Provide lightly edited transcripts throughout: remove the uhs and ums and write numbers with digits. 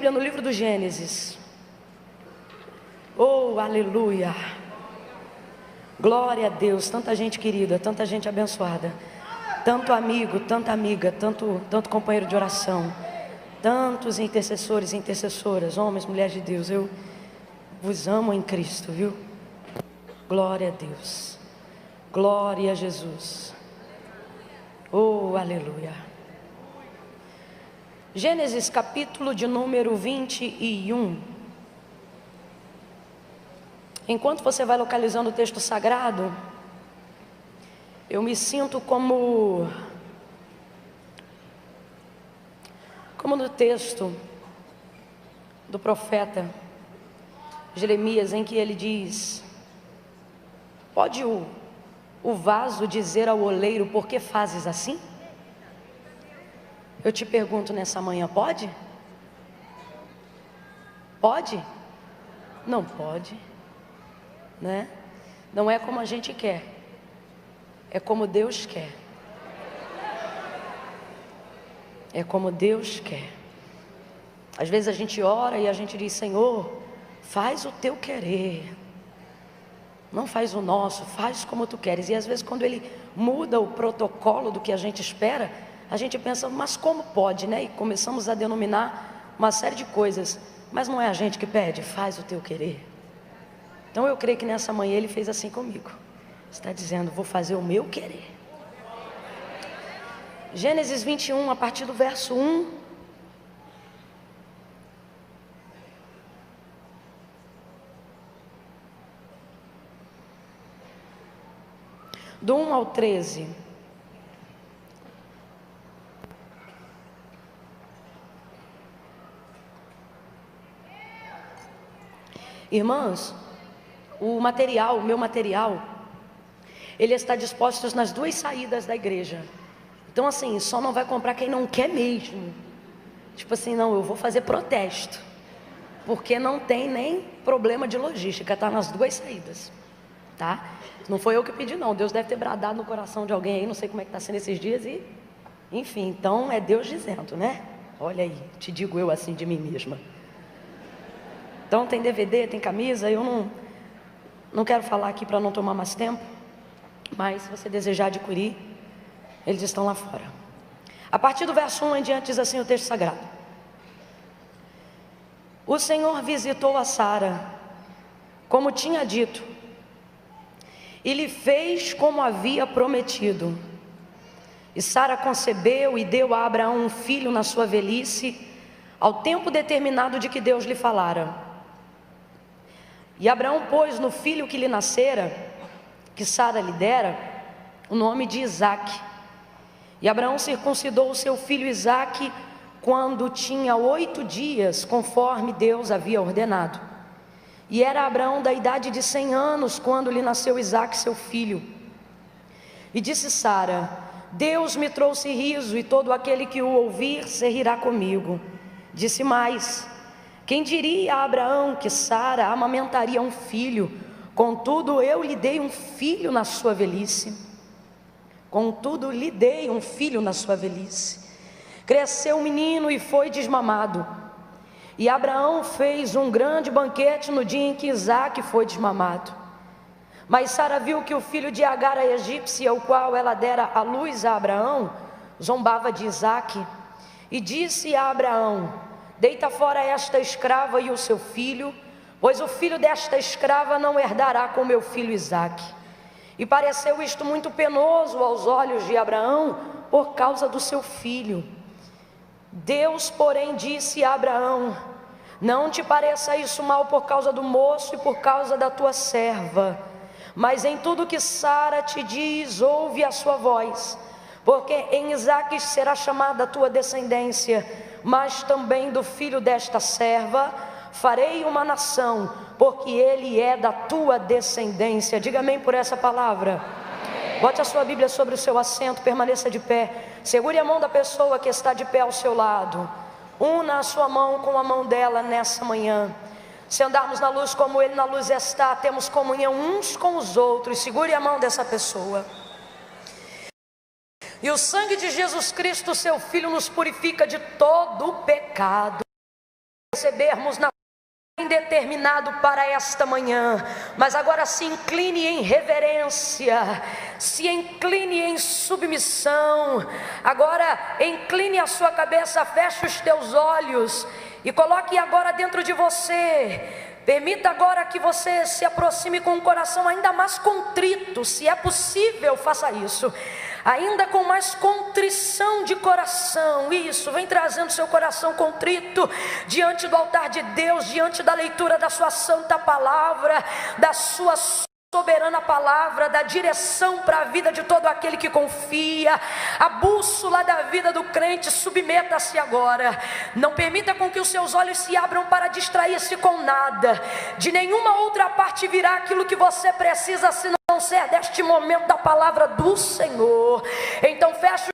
Bíblia no livro do Gênesis. Oh, aleluia! Glória a Deus, tanta gente querida, tanta gente abençoada, tanto amigo, tanta amiga, tanto companheiro de oração, tantos intercessores e intercessoras, homens, mulheres de Deus. Eu vos amo em Cristo, viu? Glória a Deus, glória a Jesus. Oh, aleluia. Gênesis capítulo de número 21. Enquanto você vai localizando o texto sagrado, eu me sinto como no texto do profeta Jeremias, em que ele diz: pode o vaso dizer ao oleiro, por que fazes assim? Eu te pergunto nessa manhã, pode? Pode? Não pode, né? Não é como a gente quer, é como Deus quer. É como Deus quer. Às vezes a gente ora e a gente diz: Senhor, faz o teu querer, não faz o nosso, faz como tu queres. E às vezes quando Ele muda o protocolo do que a gente espera, a gente pensa, mas como pode, né? E começamos a denominar uma série de coisas. Mas não é a gente que pede, faz o teu querer. Então eu creio que nessa manhã Ele fez assim comigo. Está dizendo, vou fazer o meu querer. Gênesis 21, a partir do verso 1. Do 1 ao 13. Irmãos, o meu material, ele está disposto nas duas saídas da igreja. Então assim, só não vai comprar quem não quer mesmo. Tipo assim, não, eu vou fazer protesto, porque não tem nem problema de logística, está nas duas saídas, tá? Não foi eu que pedi não, Deus deve ter bradado no coração de alguém aí, não sei como é que está sendo esses dias e... Enfim, então é Deus dizendo, né? Olha aí, te digo eu assim de mim mesma. Então tem DVD, tem camisa, eu não quero falar aqui para não tomar mais tempo, mas se você desejar adquirir, eles estão lá fora. A partir do verso 1 em diante diz assim o texto sagrado: o Senhor visitou a Sara, como tinha dito, e lhe fez como havia prometido. E Sara concebeu e deu a Abraão um filho na sua velhice, ao tempo determinado de que Deus lhe falara. E Abraão pôs no filho que lhe nascera, que Sara lhe dera, o nome de Isaque. E Abraão circuncidou o seu filho Isaque quando tinha 8 dias, conforme Deus havia ordenado. E era Abraão da idade de 100 anos, quando lhe nasceu Isaque, seu filho. E disse Sara: Deus me trouxe riso, e todo aquele que o ouvir se rirá comigo. Disse mais: quem diria a Abraão que Sara amamentaria um filho? Contudo, eu lhe dei um filho na sua velhice. Contudo, lhe dei um filho na sua velhice. Cresceu o menino e foi desmamado. E Abraão fez um grande banquete no dia em que Isaque foi desmamado. Mas Sara viu que o filho de Agar, a egípcia, o qual ela dera à luz a Abraão, zombava de Isaque. E disse a Abraão: deita fora esta escrava e o seu filho, pois o filho desta escrava não herdará com meu filho Isaque. E pareceu isto muito penoso aos olhos de Abraão, por causa do seu filho. Deus, porém, disse a Abraão: não te pareça isso mal por causa do moço e por causa da tua serva, mas em tudo que Sara te diz, ouve a sua voz, porque em Isaque será chamada a tua descendência, mas também do filho desta serva farei uma nação, porque ele é da tua descendência. Diga amém por essa palavra. Amém. Bote a sua Bíblia sobre o seu assento, permaneça de pé, segure a mão da pessoa que está de pé ao seu lado, una a sua mão com a mão dela nessa manhã. Se andarmos na luz como Ele na luz está, temos comunhão uns com os outros. Segure a mão dessa pessoa. E o sangue de Jesus Cristo, seu Filho, nos purifica de todo o pecado. recebermos na determinado para esta manhã, mas agora se incline em reverência, se incline em submissão. Agora incline a sua cabeça, feche os teus olhos e coloque agora dentro de você. Permita agora que você se aproxime com um coração ainda mais contrito, se é possível, faça isso. Ainda com mais contrição de coração. Isso, vem trazendo seu coração contrito diante do altar de Deus, diante da leitura da sua santa palavra, da sua soberana palavra, da direção para a vida de todo aquele que confia, a bússola da vida do crente. Submeta-se agora, não permita com que os seus olhos se abram para distrair-se com nada, de nenhuma outra parte virá aquilo que você precisa, se não ser deste momento da palavra do Senhor. Então feche.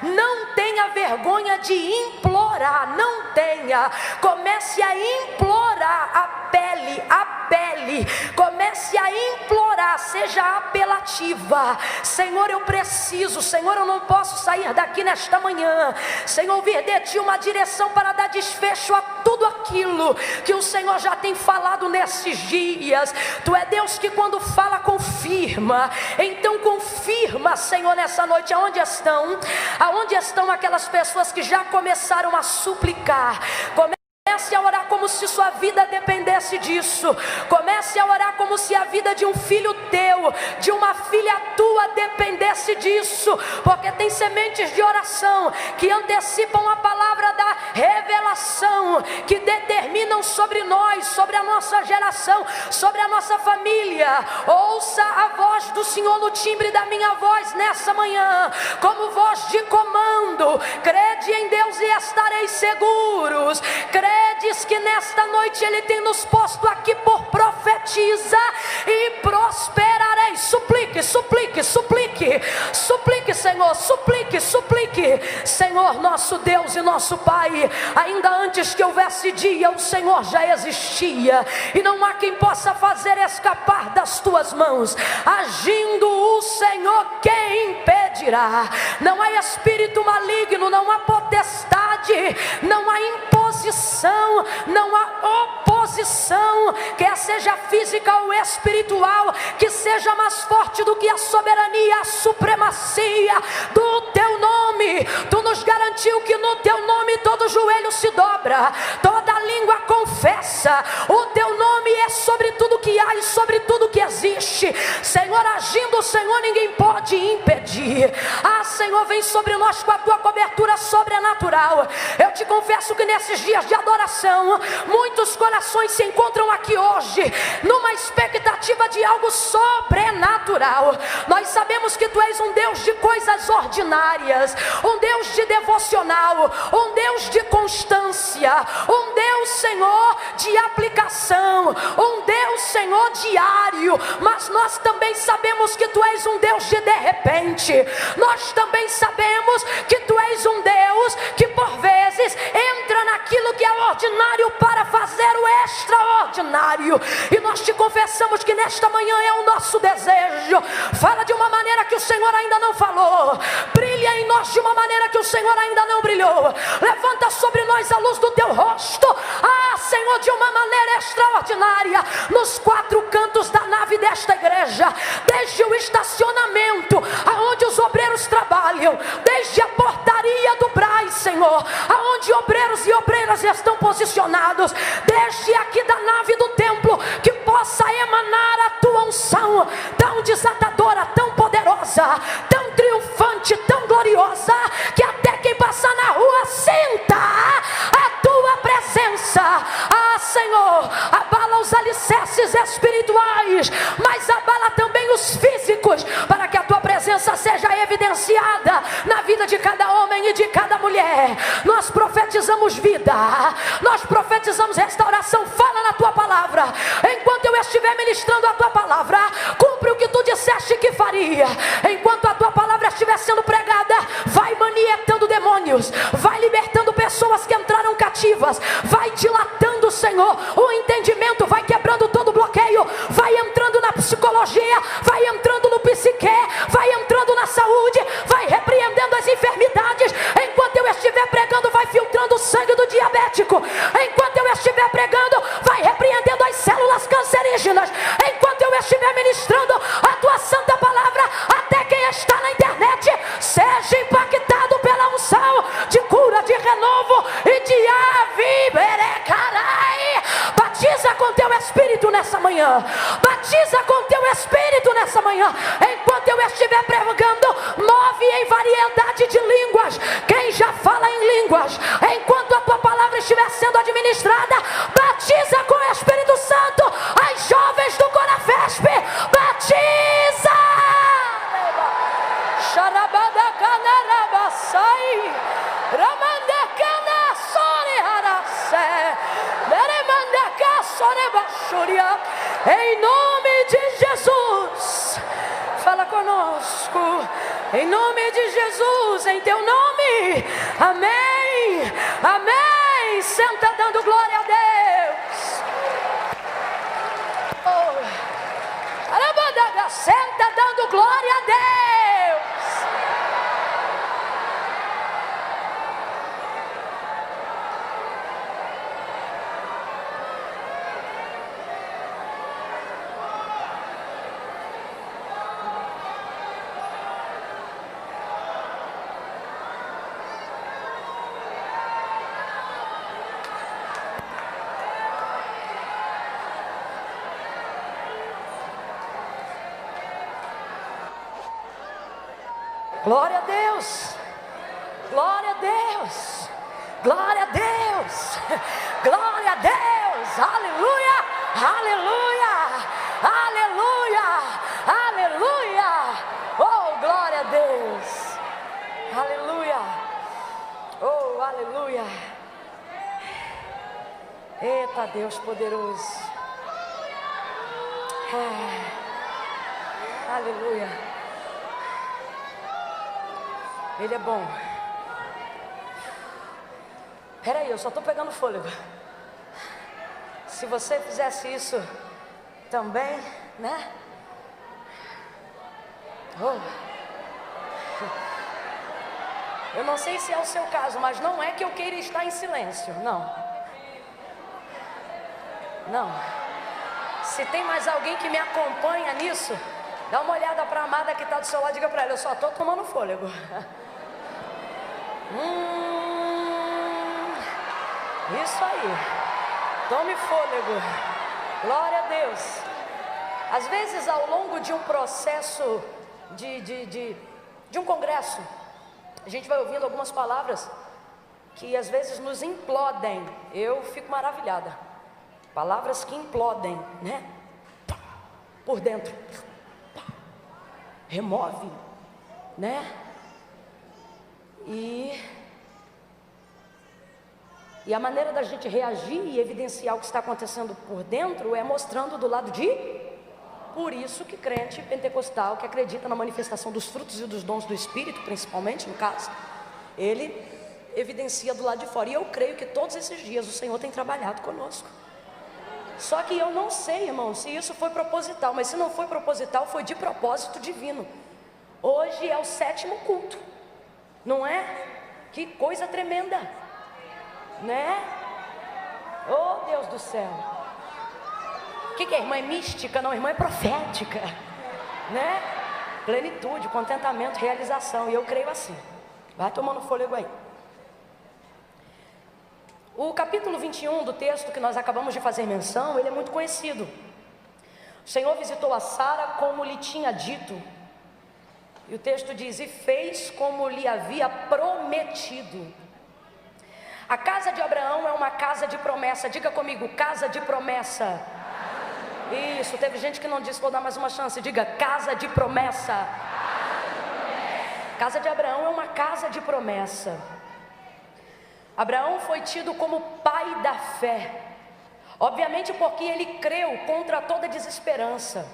Não tenha vergonha de implorar, não tenha. Comece a implorar, apele, comece a implorar, seja apelativa. Senhor, eu preciso, Senhor, eu não posso sair daqui nesta manhã sem ouvir de Ti uma direção para dar desfecho a tudo aquilo que o Senhor já tem falado nesses dias. Tu é Deus que quando fala confirma, então confirma, Senhor, nessa noite. Aonde estão aquelas pessoas que já começaram a suplicar? Comece a orar como se sua vida dependesse disso. Comece a orar como se a vida de um filho teu, de uma filha tua dependesse disso. Porque tem sementes de oração que antecipam a palavra da revelação, que determinam sobre nós, sobre a nossa geração, sobre a nossa família. Ouça a voz do Senhor no timbre da minha voz nessa manhã, como voz de comando. Crede em Deus e estareis seguros. Credes que nesta noite Ele tem nos posto aqui por profetiza e prosperareis. Suplique, suplique, suplique, suplique, Senhor, suplique, suplique. Senhor, nosso Deus e nosso Pai, ainda antes que houvesse dia, o Senhor já existia, e não há quem possa fazer escapar das tuas mãos. Agindo o Senhor, quem impedirá? Não há espírito maligno, não há potestade, não há imposição, não há oposição, quer seja física ou espiritual, que seja mais forte do que a soberania, a supremacia do teu nome. Tu nos garantiu que no teu nome todo joelho se dobra, toda língua confessa. O teu nome é sobre tudo que há e sobre tudo que existe. Senhor, agindo o Senhor, ninguém pode impedir. Ah, Senhor, vem sobre nós com a tua cobertura sobrenatural. Eu te confesso que nesses dias de adoração, muitos corações se encontram aqui hoje numa expectativa de algo sobrenatural. Nós sabemos que Tu és um Deus de coisas ordinárias, um Deus de devocional, um Deus de constância, um Deus, Senhor, de aplicação, um Deus, Senhor, diário. Mas nós também sabemos que Tu és um Deus de repente. Nós também sabemos que Tu és um Deus que por vezes entra naquilo que é ordinário para fazer o extraordinário. E nós te confessamos que nesta manhã é o nosso desejo. Fala de uma maneira que o Senhor ainda não falou. Brilha em nós de uma maneira que o Senhor ainda não brilhou. Levanta sobre nós a luz do Teu rosto. Ah, Senhor, de uma maneira extraordinária, nos quatro cantos da nave desta igreja, desde o estacionamento aonde os obreiros trabalham, desde a portaria do Braz, Senhor, aonde obreiros e obreiras estão posicionados, desde aqui da nave do templo, que possa emanar a Tua unção tão desatadora, tão poderosa, tão triunfante, tão gloriosa, que até quem passar na rua sinta a Tua presença. Ah, Senhor, abala os alicerces espirituais, mas abala também os físicos, para que a Tua presença seja evidenciada na vida de cada homem e de cada mulher. Nós profetizamos vida, nós profetizamos restauração. Fala na Tua palavra. Enquanto eu estiver ministrando a Tua palavra, cumpre o que Tu disseste que faria. Enquanto a Tua palavra estiver sendo pregada, vai manietando demônios, vai libertando pessoas que entraram cativas, vai dilatando, Senhor, o entendimento, vai quebrando todo bloqueio, vai entrando na psicologia, vai entrando no psique, vai entrando na saúde, vai repreendendo as enfermidades. Enquanto eu estiver pregando, vai filtrando o sangue do diabético. Enquanto manhã. Batiza com teu Espírito nessa manhã. Enquanto eu estiver pregando, move em variedade de línguas quem já fala em línguas. Enquanto a tua palavra estiver sendo administrada, batiza com o Espírito Santo as jovens do Corafesp. Batiza! Xarabadacanarabasai, Ramandacana Soreharase, Beremandaca Sorebashuria. Em nome de Jesus, fala conosco. Em nome de Jesus, em teu nome. Amém. Amém. Senta dando glória a Deus. Senta dando glória a Deus. Glória a Deus, glória a Deus, glória a Deus, glória a Deus, aleluia, aleluia, aleluia, aleluia, oh glória a Deus, aleluia, oh aleluia, eita Deus poderoso, aleluia. Ele é bom. Peraí, eu só estou pegando fôlego. Se você fizesse isso também, né? Oh. Eu não sei se é o seu caso, mas não é que eu queira estar em silêncio, não. Não. Se tem mais alguém que me acompanha nisso, dá uma olhada para a amada que está do seu lado e diga para ela: eu só estou tomando fôlego. Isso aí. Tome fôlego. Glória a Deus. Às vezes, ao longo de um processo de um congresso, a gente vai ouvindo algumas palavras que às vezes nos implodem. Eu fico maravilhada. Palavras que implodem, né? Por dentro. Remove, né? E a maneira da gente reagir e evidenciar o que está acontecendo por dentro é mostrando do lado de. Por isso que crente pentecostal que acredita na manifestação dos frutos e dos dons do Espírito, principalmente no caso, ele evidencia do lado de fora. E eu creio que todos esses dias o Senhor tem trabalhado conosco. Só que eu não sei, irmão, se isso foi proposital, mas se não foi proposital, foi de propósito divino. Hoje é o 7º culto, não é? Que coisa tremenda, né? Oh Deus do céu. O que é? Irmã é mística? Não, irmã é profética, né? Plenitude, contentamento, realização. E eu creio assim. Vai tomando fôlego aí. O capítulo 21 do texto que nós acabamos de fazer menção, ele é muito conhecido. O Senhor visitou a Sara como lhe tinha dito. E o texto diz: e fez como lhe havia prometido. A casa de Abraão é uma casa de promessa. Diga comigo: casa de promessa. Isso, teve gente que não disse, vou dar mais uma chance. Diga: casa de promessa. Casa de Abraão é uma casa de promessa. Abraão foi tido como pai da fé, obviamente porque ele creu contra toda desesperança,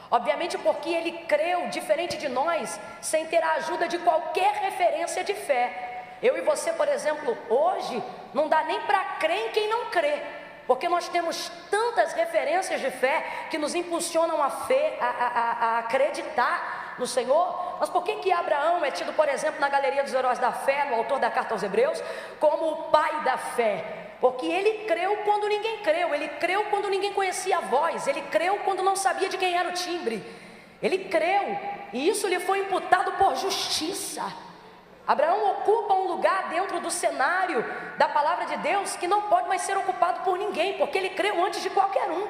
obviamente porque ele creu diferente de nós, sem ter a ajuda de qualquer referência de fé. Eu e você, por exemplo, hoje não dá nem para crer em quem não crê, porque nós temos tantas referências de fé que nos impulsionam a acreditar no Senhor. Mas por que Abraão é tido, por exemplo, na galeria dos heróis da fé, no autor da carta aos Hebreus, como o pai da fé? Porque ele creu quando ninguém creu, ele creu quando ninguém conhecia a voz, ele creu quando não sabia de quem era o timbre, ele creu, e isso lhe foi imputado por justiça. Abraão ocupa um lugar dentro do cenário da palavra de Deus que não pode mais ser ocupado por ninguém, porque ele creu antes de qualquer um.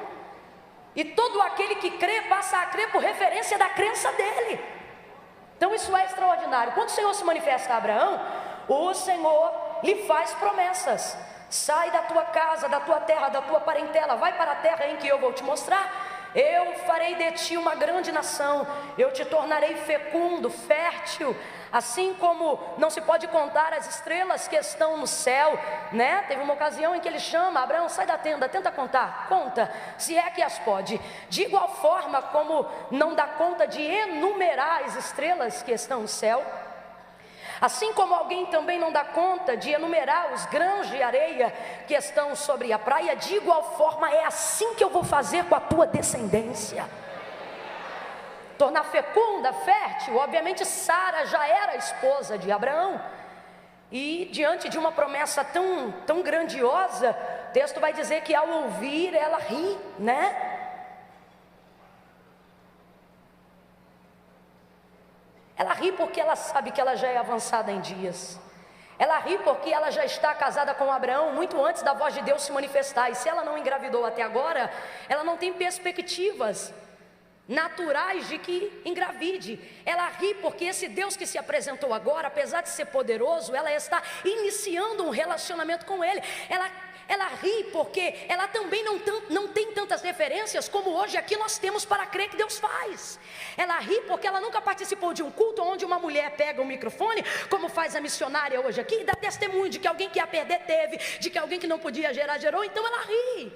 E todo aquele que crê passa a crer por referência da crença dele. Então isso é extraordinário. Quando o Senhor se manifesta a Abraão, o Senhor lhe faz promessas. Sai da tua casa, da tua terra, da tua parentela, vai para a terra em que eu vou te mostrar. Eu farei de ti uma grande nação, eu te tornarei fecundo, fértil, assim como não se pode contar as estrelas que estão no céu, né? Teve uma ocasião em que ele chama Abraão, sai da tenda, tenta contar, conta, se é que as pode. De igual forma como não dá conta de enumerar as estrelas que estão no céu, assim como alguém também não dá conta de enumerar os grãos de areia que estão sobre a praia, de igual forma é assim que eu vou fazer com a tua descendência. Tornar fecunda, fértil. Obviamente Sara já era esposa de Abraão, e diante de uma promessa tão grandiosa, o texto vai dizer que ao ouvir ela ri, né? Ela ri porque ela sabe que ela já é avançada em dias. Ela ri porque ela já está casada com Abraão muito antes da voz de Deus se manifestar. E se ela não engravidou até agora, ela não tem perspectivas naturais de que engravide. Ela ri porque esse Deus que se apresentou agora, apesar de ser poderoso, ela está iniciando um relacionamento com Ele. Ela ri porque ela também não tem tantas referências como hoje aqui nós temos para crer que Deus faz. Ela ri porque ela nunca participou de um culto onde uma mulher pega o microfone, como faz a missionária hoje aqui, e dá testemunho de que alguém que ia perder teve, de que alguém que não podia gerar gerou. Então ela ri.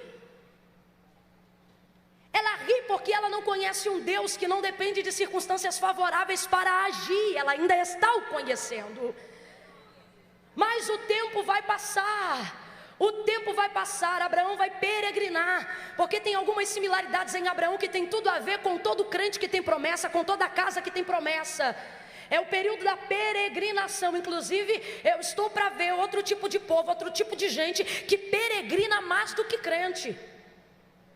Ela ri porque ela não conhece um Deus que não depende de circunstâncias favoráveis para agir. Ela ainda está o conhecendo. Mas o tempo vai passar. O tempo vai passar, Abraão vai peregrinar, porque tem algumas similaridades em Abraão que tem tudo a ver com todo crente que tem promessa, com toda casa que tem promessa. É o período da peregrinação. Inclusive eu estou para ver outro tipo de povo, outro tipo de gente que peregrina mais do que crente.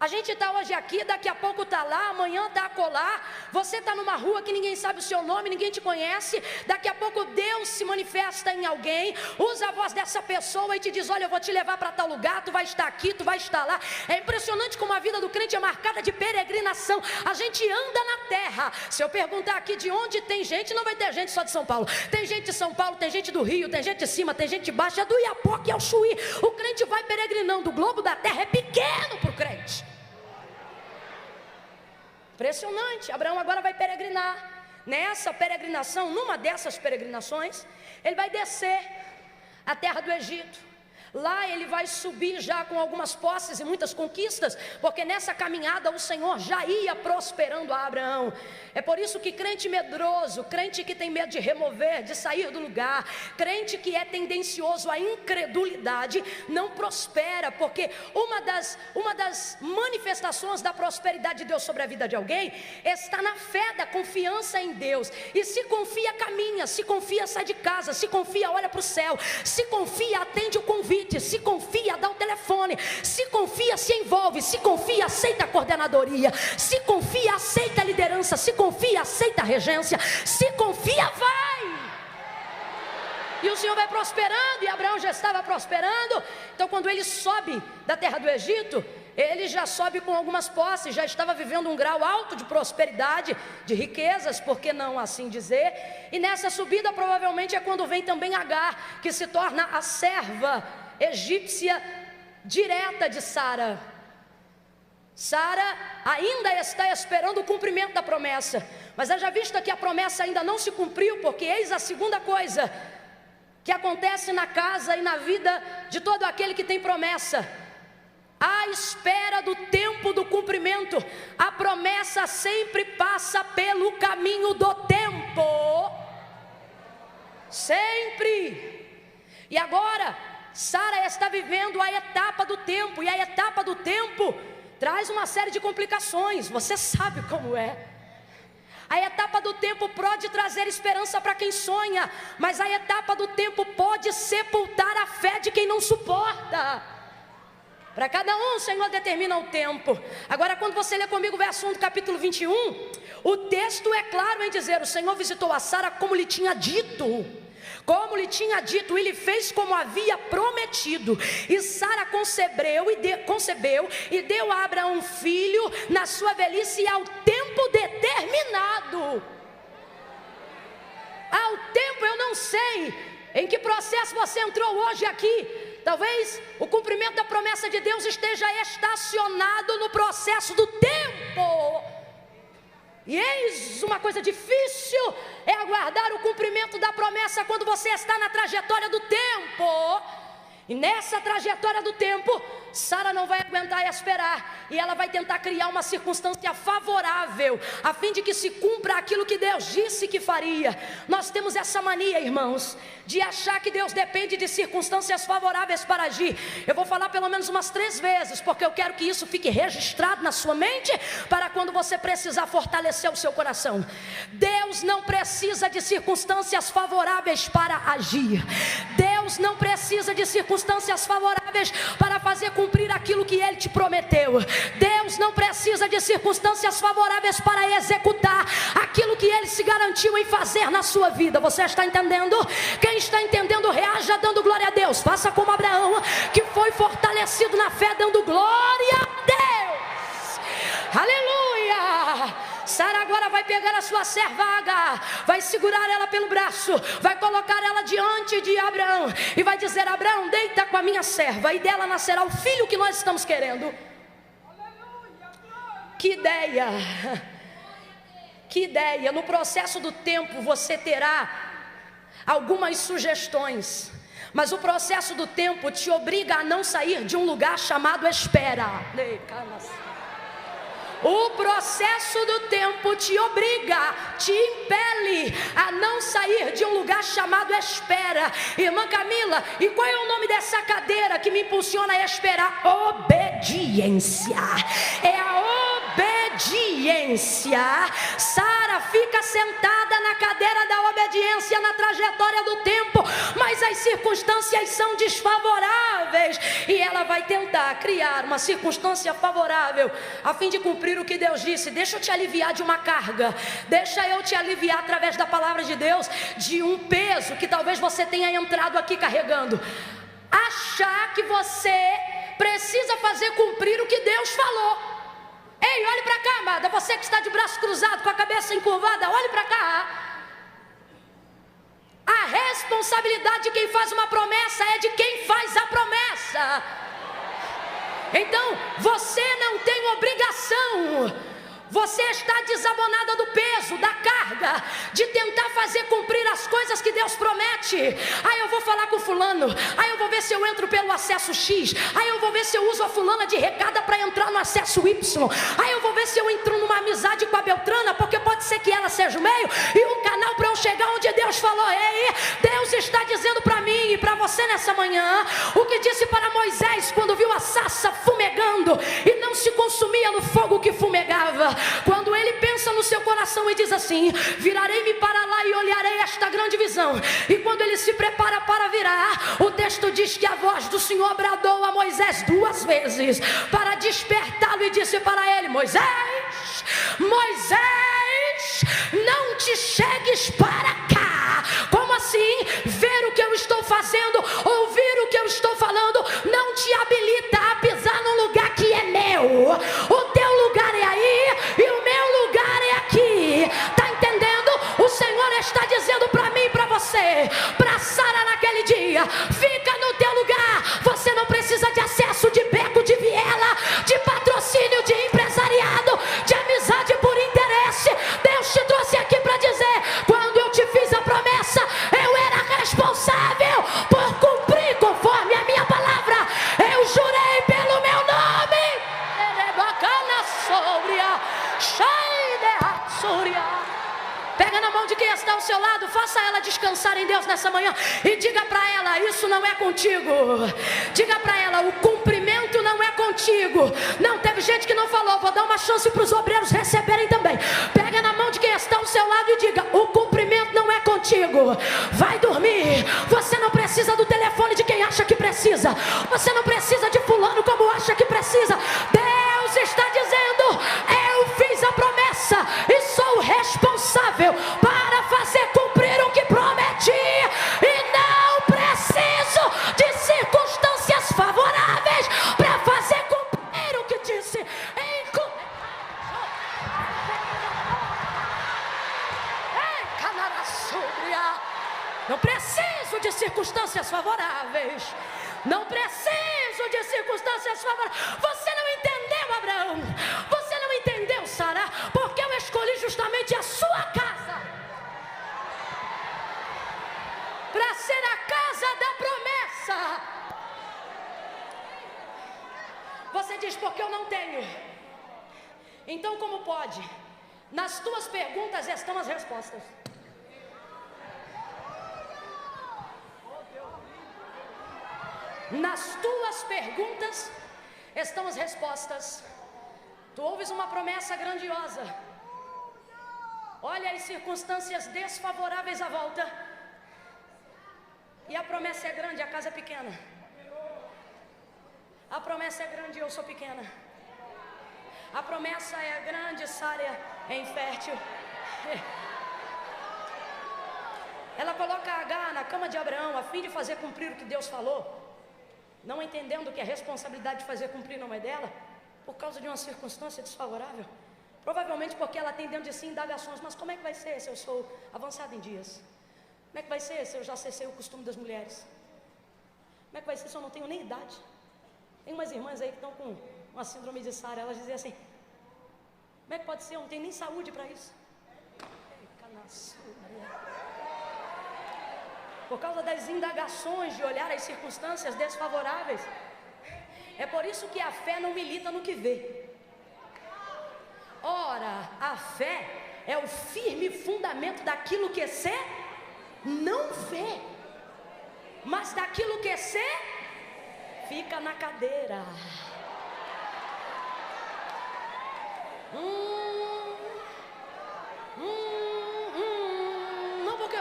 A gente está hoje aqui, daqui a pouco está lá, amanhã está acolá. Você está numa rua que ninguém sabe o seu nome, ninguém te conhece. Daqui a pouco Deus se manifesta em alguém, usa a voz dessa pessoa e te diz: olha, eu vou te levar para tal lugar, tu vai estar aqui, tu vai estar lá. É impressionante como a vida do crente é marcada de peregrinação. A gente anda na terra. Se eu perguntar aqui de onde tem gente, não vai ter gente só de São Paulo. Tem gente de São Paulo, tem gente do Rio, tem gente de cima, tem gente de baixo, é do Iapoque ao Chuí. O crente vai peregrinando, o globo da terra é pequeno para o crente. Impressionante. Abraão agora vai peregrinar. Nessa peregrinação, numa dessas peregrinações, ele vai descer a terra do Egito. Lá ele vai subir já com algumas posses e muitas conquistas, porque nessa caminhada o Senhor já ia prosperando a Abraão. É por isso que crente medroso, crente que tem medo de remover, de sair do lugar, crente que é tendencioso à incredulidade, não prospera, porque uma das manifestações da prosperidade de Deus sobre a vida de alguém está na fé, da confiança em Deus. E se confia, caminha, se confia, sai de casa, se confia, olha para o céu, se confia, atende o convite, se confia, dá o telefone, se confia, se envolve, se confia, aceita a coordenadoria, se confia, aceita a liderança, se confia, aceita a regência, se confia, vai. E o Senhor vai prosperando, e Abraão já estava prosperando. Então quando ele sobe da terra do Egito, ele já sobe com algumas posses, já estava vivendo um grau alto de prosperidade, de riquezas, por que não assim dizer? E nessa subida provavelmente é quando vem também Agar, que se torna a serva egípcia direta de Sara. Sara ainda está esperando o cumprimento da promessa, mas haja vista que a promessa ainda não se cumpriu, porque eis a segunda coisa que acontece na casa e na vida de todo aquele que tem promessa: à espera do tempo do cumprimento. A promessa sempre passa pelo caminho do tempo, sempre. E agora Sara está vivendo a etapa do tempo, e a etapa do tempo traz uma série de complicações, você sabe como é. A etapa do tempo pode trazer esperança para quem sonha, mas a etapa do tempo pode sepultar a fé de quem não suporta. Para cada um o Senhor determina o tempo. Agora quando você lê comigo o verso 1 do capítulo 21, o texto é claro em dizer: o Senhor visitou a Sara como lhe tinha dito. Como lhe tinha dito, ele fez como havia prometido. E Sara concebeu e deu a Abraão um filho na sua velhice e ao tempo determinado. Ao tempo, eu não sei em que processo você entrou hoje aqui. Talvez o cumprimento da promessa de Deus esteja estacionado no processo do tempo. E eis uma coisa difícil, é aguardar o cumprimento da promessa quando você está na trajetória do tempo. E nessa trajetória do tempo, Sara não vai aguentar esperar, e ela vai tentar criar uma circunstância favorável, a fim de que se cumpra aquilo que Deus disse que faria. Nós temos essa mania, irmãos, de achar que Deus depende de circunstâncias favoráveis para agir. Eu vou falar pelo menos umas 3 vezes, porque eu quero que isso fique registrado na sua mente, para quando você precisar fortalecer o seu coração. Deus não precisa de circunstâncias favoráveis para agir. Deus não precisa de circunstâncias favoráveis para fazer cumprir aquilo que Ele te prometeu. Deus não precisa de circunstâncias favoráveis para executar aquilo que Ele se garantiu em fazer na sua vida. Você está entendendo? Quem está entendendo, reaja dando glória a Deus. Faça como Abraão, que foi fortalecido na fé, dando glória a Deus. Aleluia! Sara agora vai pegar a sua serva Agar, vai segurar ela pelo braço, vai colocar ela diante de Abraão e vai dizer: Abraão, deita com a minha serva, e dela nascerá o filho que nós estamos querendo. Que ideia! Que ideia! No processo do tempo você terá algumas sugestões, mas o processo do tempo te obriga a não sair de um lugar chamado espera. O processo do tempo te obriga, te impele a não sair de um lugar chamado espera. Irmã Camila, e qual é o nome dessa cadeira que me impulsiona a esperar? Obediência. É a obediência. Sara fica sentada na cadeira da obediência na trajetória do tempo, mas as circunstâncias são desfavoráveis, e ela vai tentar criar uma circunstância favorável a fim de cumprir o que Deus disse. Deixa eu te aliviar de uma carga, deixa eu te aliviar através da palavra de Deus de um peso que talvez você tenha entrado aqui carregando. Achar que você precisa fazer cumprir o que Deus falou. Ei, olhe para cá, amada, você que está de braço cruzado, com a cabeça encurvada, olhe para cá. A responsabilidade de quem faz uma promessa é de quem faz a promessa. Então, você não tem obrigação, você está desabonada do peso, da carga, de tentar fazer cumprir as coisas que Deus promete. Aí eu vou falar com fulano, aí eu vou ver se eu entro pelo acesso X, aí eu vou ver se eu uso a fulana de recada para entrar no acesso Y, aí eu vou ver se eu entro numa amizade com a Beltrana, porque pode ser que ela seja o meio e um canal para eu chegar onde Deus falou. Ei, Deus está dizendo para mim e para você nessa manhã o que disse para Moisés quando viu a sarça fumegando e não se consumia no fogo que fumegava. Quando ele pensa no seu coração e diz assim: virarei-me para lá e olharei esta grande visão. E quando ele se prepara para virar, o texto diz que a voz do Senhor bradou a Moisés 2 vezes para despertá-lo e disse para ele: Moisés, Moisés, não te chegues para cá. Como assim? Ver o que eu estou fazendo, ouvir o que eu estou falando, não te habilita a pisar num lugar que é meu. O teu lugar é aí e o meu lugar é aqui. Está entendendo? O Senhor está dizendo para mim e para você, para Sara naquele dia: fica no teu lugar. Você não precisa de acesso, de beco, de viela, de patrocínio, de empresariado, de amizade por interesse. Deus te trouxe aqui para dizer: quando eu te fiz a promessa, eu era responsável por cumprir conforme a minha palavra. Eu jurei pelo meu nome. Pega na mão de quem está ao seu lado, faça ela descansar em Deus nessa manhã e diga para ela: isso não é contigo. Diga para ela: o cumprimento não é contigo. Não, teve gente que não falou. Vou dar uma chance para os obreiros receberem também. Pega na mão de quem está ao seu lado e diga: o cumprimento não é contigo. Vai dormir. Você não precisa do telefone de quem acha que precisa. Você não precisa de fulano como acha que precisa. Deus está dizendo: eu fiz a promessa e sou responsável para fazer cumprir o que prometi. E circunstâncias favoráveis. Não preciso de circunstâncias favoráveis. Você não entendeu, Abraão. Você não entendeu, Sara, porque eu escolhi justamente a sua casa para ser a casa da promessa. Você diz, porque eu não tenho. Então como pode? Nas tuas perguntas estão as respostas. Nas tuas perguntas estão as respostas. Tu ouves uma promessa grandiosa, olha as circunstâncias desfavoráveis à volta, e a promessa é grande, a casa é pequena. A promessa é grande, eu sou pequena. A promessa é grande, Sara é infértil. Ela coloca Agar na cama de Abraão a fim de fazer cumprir o que Deus falou, não entendendo que a responsabilidade de fazer cumprir não é dela, por causa de uma circunstância desfavorável. Provavelmente porque ela tem dentro de si indagações. Mas como é que vai ser se eu sou avançada em dias? Como é que vai ser se eu já cessei o costume das mulheres? Como é que vai ser se eu não tenho nem idade? Tem umas irmãs aí que estão com uma síndrome de Sara. Elas dizem assim, como é que pode ser? Eu não tenho nem saúde para isso. Por causa das indagações de olhar as circunstâncias desfavoráveis. É por isso que a fé não milita no que vê. Ora, a fé é o firme fundamento daquilo que se não vê, mas daquilo que se fica na cadeira. Não porque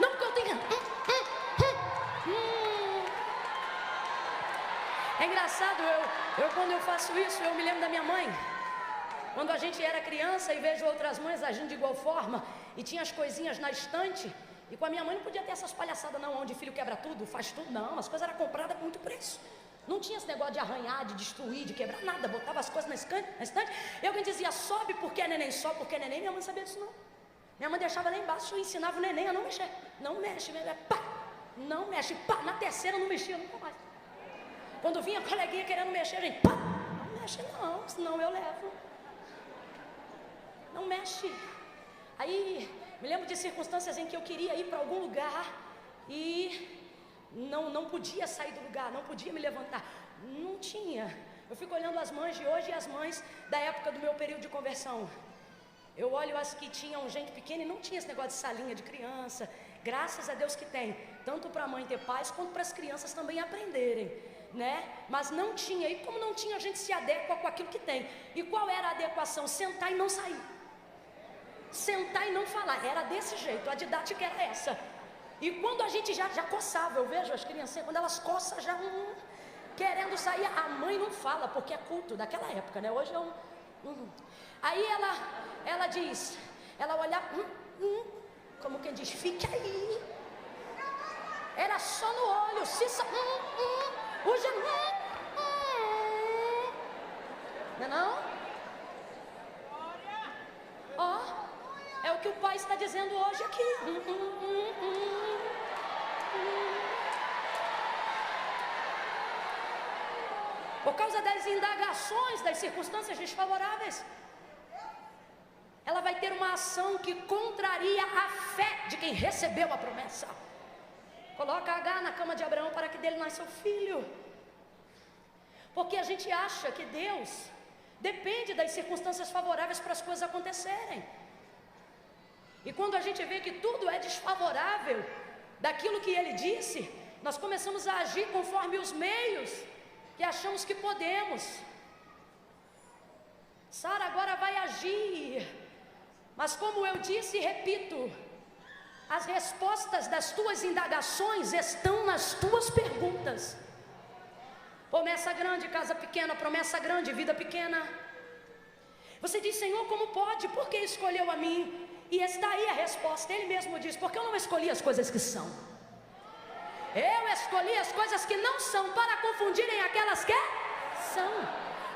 não porque eu tenho. É engraçado, eu quando eu faço isso, eu me lembro da minha mãe. Quando a gente era criança e vejo outras mães agindo de igual forma, e tinha as coisinhas na estante, e com a minha mãe não podia ter essas palhaçadas não, onde filho quebra tudo, faz tudo, não, as coisas eram compradas com muito preço. Não tinha esse negócio de arranhar, de destruir, de quebrar nada, botava as coisas na estante, e alguém dizia, sobe porque é neném, sobe porque é neném, minha mãe não sabia disso não. Minha mãe deixava lá embaixo e ensinava o neném a não mexer, não mexe, pá, não mexe, pá, na terceira não mexia nunca mais. Quando vinha a coleguinha querendo mexer, a gente, pá, não mexe não, senão eu levo. Não mexe. Aí, me lembro de circunstâncias em que eu queria ir para algum lugar e não podia sair do lugar, não podia me levantar. Não tinha. Eu fico olhando as mães de hoje e as mães da época do meu período de conversão. Eu olho as que tinham gente pequena e não tinha esse negócio de salinha de criança. Graças a Deus que tem, tanto para a mãe ter paz, quanto para as crianças também aprenderem, né? Mas não tinha, e como não tinha, a gente se adequa com aquilo que tem. E qual era a adequação? Sentar e não sair, sentar e não falar, era desse jeito, a didática era essa. E quando a gente já coçava, eu vejo as crianças, quando elas coçam já querendo sair, a mãe não fala, porque é culto daquela época, né? Hoje é Aí ela diz, ela olhava, como quem diz, fique aí. Era só no olho, hoje não? Ó, é o que o pai está dizendo hoje aqui. Por causa das indagações, das circunstâncias desfavoráveis, ela vai ter uma ação que contraria a fé de quem recebeu a promessa. Coloca Agar na cama de Abraão para que dele nasça o filho. Porque a gente acha que Deus depende das circunstâncias favoráveis para as coisas acontecerem. E quando a gente vê que tudo é desfavorável daquilo que Ele disse, nós começamos a agir conforme os meios que achamos que podemos. Sara agora vai agir, mas como eu disse e repito, as respostas das tuas indagações estão nas tuas perguntas. Promessa grande, casa pequena, promessa grande, vida pequena. Você diz, Senhor, como pode? Por que escolheu a mim? E está aí a resposta, Ele mesmo diz, porque eu não escolhi as coisas que são. Eu escolhi as coisas que não são, para confundirem aquelas que são,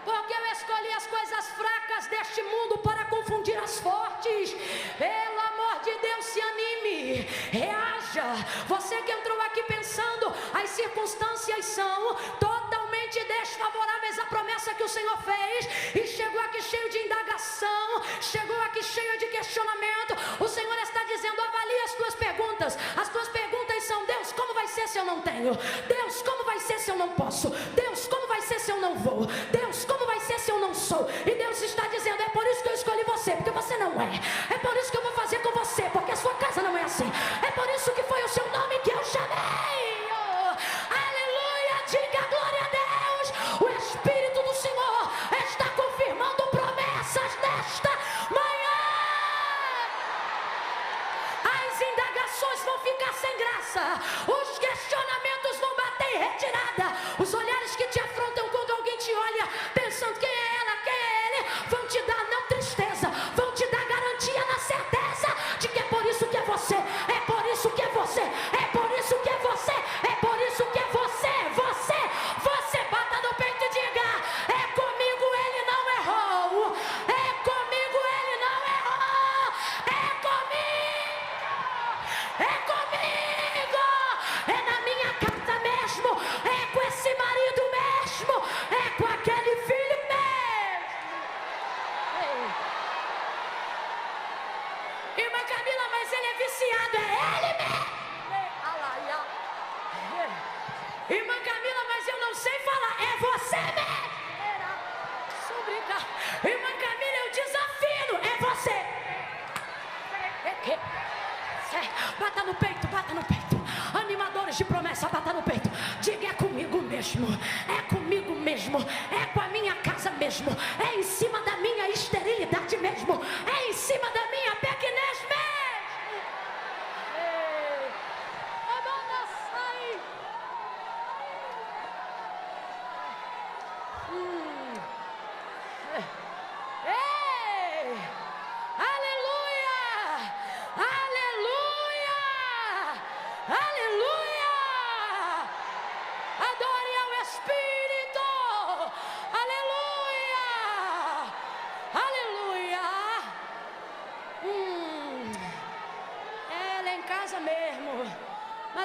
porque eu escolhi as coisas fracas deste mundo para confundir as fortes. Pelo amor de Deus, se anime, reaja. Você que entrou aqui pensando, as circunstâncias são totalmente desfavoráveis à promessa que o Senhor fez, e chegou aqui cheio de indagação, chegou aqui cheio de questionamento. O Senhor está dizendo: avalie as tuas perguntas. As tuas perguntas são: Deus, como vai ser se eu não tenho? Deus, como vai ser se eu não posso? Deus, como vai ser se eu não vou? Deus, como vai ser se eu não sou? E Deus está dizendo: é por isso que eu escolhi você, porque você não é. É por isso que eu vou fazer com você, porque a sua casa não é assim. É por isso que foi o seu nome que eu chamei. Oh, aleluia, diga glória a Deus. O Espírito do Senhor está confirmando promessas nesta manhã. As indagações vão ficar sem graça, os questionamentos vão bater em retirada, os olhares que te afrontam quando alguém te olha pensando quem é ela, quem é ele, vão te dar não tristeza, vão te dar garantia na certeza de que é por isso que é você, é por isso que é você, é por isso que é você, é por isso que é você, você bata no peito e diga: é comigo, ele não errou, é comigo, ele não errou, é comigo, é na minha casa mesmo, é com esse marido mesmo, é com aquele filho mesmo. Irmã Camila, mas ele é viciado, é ele mesmo. Irmã Camila, mas eu não sei falar, é você mesmo. Irmã Camila, eu desafio, é você. Bata no peito, bata no peito. Animadores de promessa, bata no peito. Diga: é comigo mesmo, é comigo mesmo, é com a minha casa mesmo, é em cima da minha esterilidade mesmo, é em cima da minha pequenez mesmo.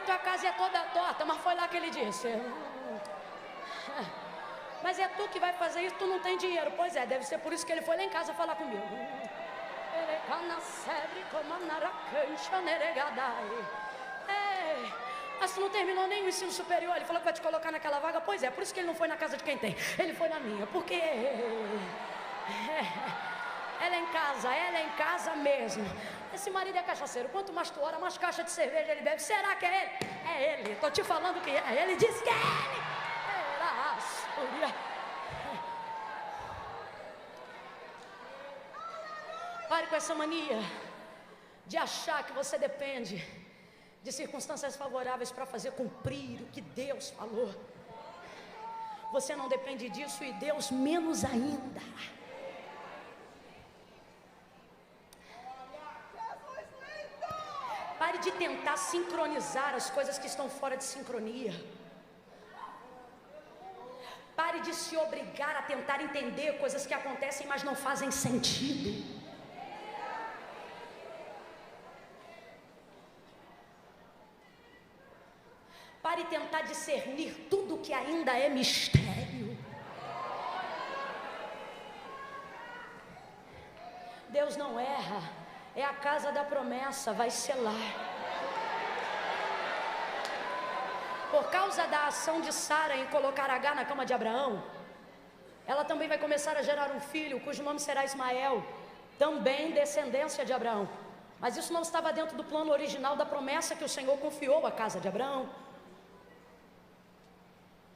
Tua casa é toda torta, mas foi lá que ele disse: mas é tu que vai fazer isso, tu não tem dinheiro. Pois é, deve ser por isso que ele foi lá em casa falar comigo. Mas tu não terminou nem o ensino superior. Ele falou que vai te colocar naquela vaga. Pois é, por isso que ele não foi na casa de quem tem, ele foi na minha, porque ela é em casa mesmo. Esse marido é cachaceiro, quanto mais tu ora, mais caixa de cerveja ele bebe. Será que é ele? É ele, tô te falando que é ele, disse que é ele. Pare com essa mania de achar que você depende de circunstâncias favoráveis para fazer cumprir o que Deus falou. Você não depende disso, e Deus menos ainda. Pare de tentar sincronizar as coisas que estão fora de sincronia. Pare de se obrigar a tentar entender coisas que acontecem, mas não fazem sentido. Pare de tentar discernir tudo que ainda é mistério. Deus não erra. É a casa da promessa, vai selar. Por causa da ação de Sara em colocar Agar na cama de Abraão, ela também vai começar a gerar um filho, cujo nome será Ismael, também descendência de Abraão. Mas isso não estava dentro do plano original da promessa que o Senhor confiou à casa de Abraão.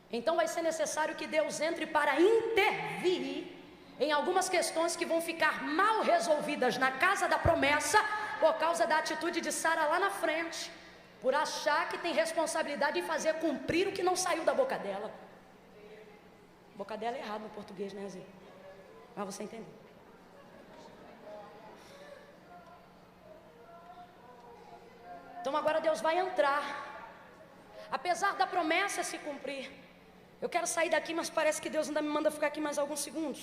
Então vai ser necessário que Deus entre para intervir em algumas questões que vão ficar mal resolvidas na casa da promessa, por causa da atitude de Sara lá na frente, por achar que tem responsabilidade em fazer cumprir o que não saiu da boca dela. Boca dela é errado no português, né, Zé? Mas você entendeu. Então agora Deus vai entrar, apesar da promessa se cumprir, Eu quero sair daqui, mas parece que Deus ainda me manda ficar aqui mais alguns segundos.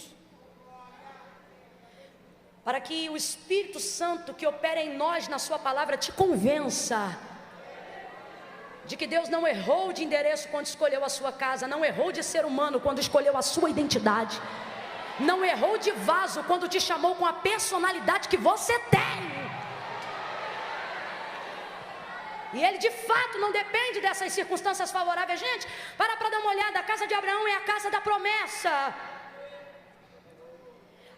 Para que o Espírito Santo que opera em nós na sua palavra te convença de que Deus não errou de endereço quando escolheu a sua casa, não errou de ser humano quando escolheu a sua identidade, não errou de vaso quando te chamou com a personalidade que você tem. E ele de fato não depende dessas circunstâncias favoráveis. Gente, para dar uma olhada, a casa de Abraão é a casa da promessa.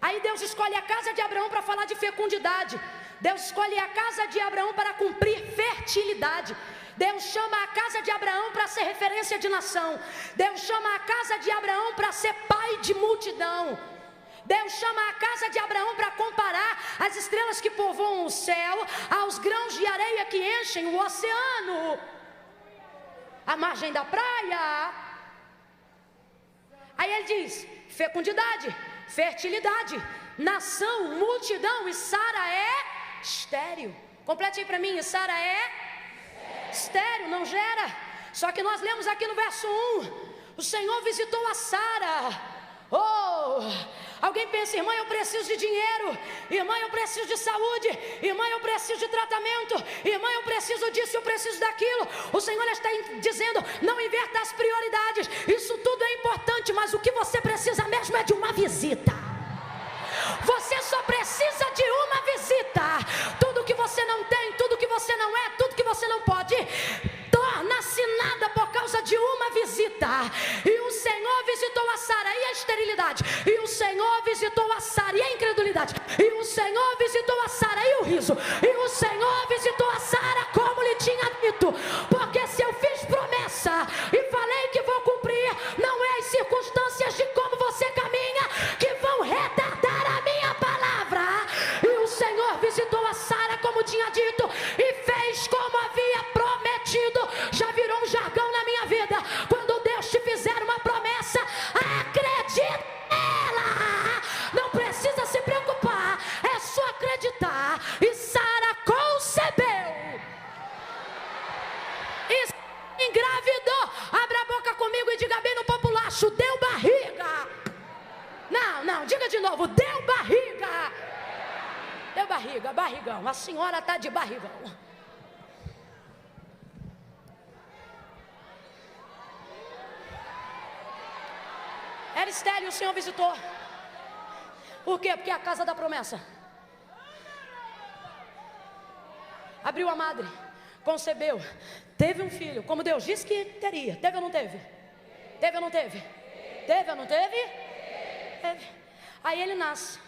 Aí Deus escolhe a casa de Abraão para falar de fecundidade. Deus escolhe a casa de Abraão para cumprir fertilidade. Deus chama a casa de Abraão para ser referência de nação. Deus chama a casa de Abraão para ser pai de multidão. Deus chama a casa de Abraão para comparar as estrelas que povoam o céu aos grãos de areia que enchem o oceano, a margem da praia. Aí ele diz: fecundidade, fertilidade, nação, multidão. E Sara é estéril. Complete aí para mim. E Sara é estéril, não gera. Só que nós lemos aqui no verso 1: o Senhor visitou a Sara. Oh, alguém pensa: irmã, eu preciso de dinheiro, irmã, eu preciso de saúde, irmã, eu preciso de tratamento, irmã, eu preciso disso, eu preciso daquilo. O Senhor está dizendo: não inverta as prioridades. Isso tudo é importante, mas o que você precisa mesmo é de uma visita. Você só precisa de uma visita. Tudo que você não tem, tudo que você não é, tudo que você não pode, torna-se nada por causa de uma visita. E o Senhor visitou a Sara e a esterilidade, e o Senhor visitou a Sara e a incredulidade, e o Senhor visitou a Sara e o riso, e o Senhor visitou a Sara como lhe tinha dito. Porque se eu fiz promessa e falei que vou cumprir, não é as circunstâncias de como você caminha que vão retardar a minha palavra. E o Senhor visitou a Sara como tinha dito e fez como havia prometido. Já virou um jargão na minha vida: quando Deus te fizer uma promessa, acredite nela. Não precisa se preocupar, é só acreditar. E Sara concebeu e engravidou. Abra a boca comigo e diga bem no populacho: deu barriga. Não, diga de novo: deu barriga. Deu barriga, barrigão. A senhora está de barrigão. Era estéril, o Senhor visitou. Por quê? Porque é a casa da promessa. Abriu a madre, concebeu, teve um filho, como Deus disse que teria. Teve ou não teve? Teve ou não teve? Teve ou não teve? Teve. Aí ele nasce.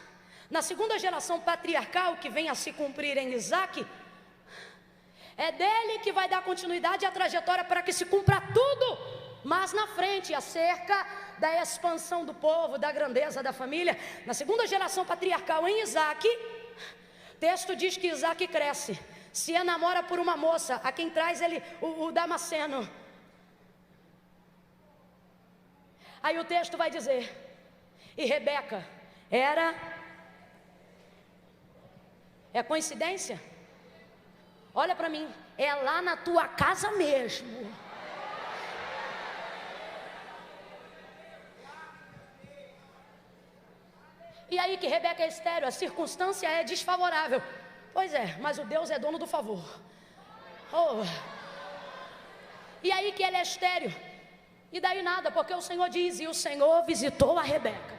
Na segunda geração patriarcal que vem a se cumprir em Isaac, é dele que vai dar continuidade à trajetória para que se cumpra tudo. Mas na frente, acerca da expansão do povo, da grandeza da família, na segunda geração patriarcal em Isaac, texto diz que Isaac cresce, se enamora por uma moça, a quem traz ele o Damasceno. Aí o texto vai dizer: e Rebeca era... É coincidência? Olha para mim, é lá na tua casa mesmo. E aí que Rebeca é estéril, a circunstância é desfavorável. Pois é, mas o Deus é dono do favor. Oh. E aí que ela é estéril. E daí nada, porque o Senhor diz: e o Senhor visitou a Rebeca.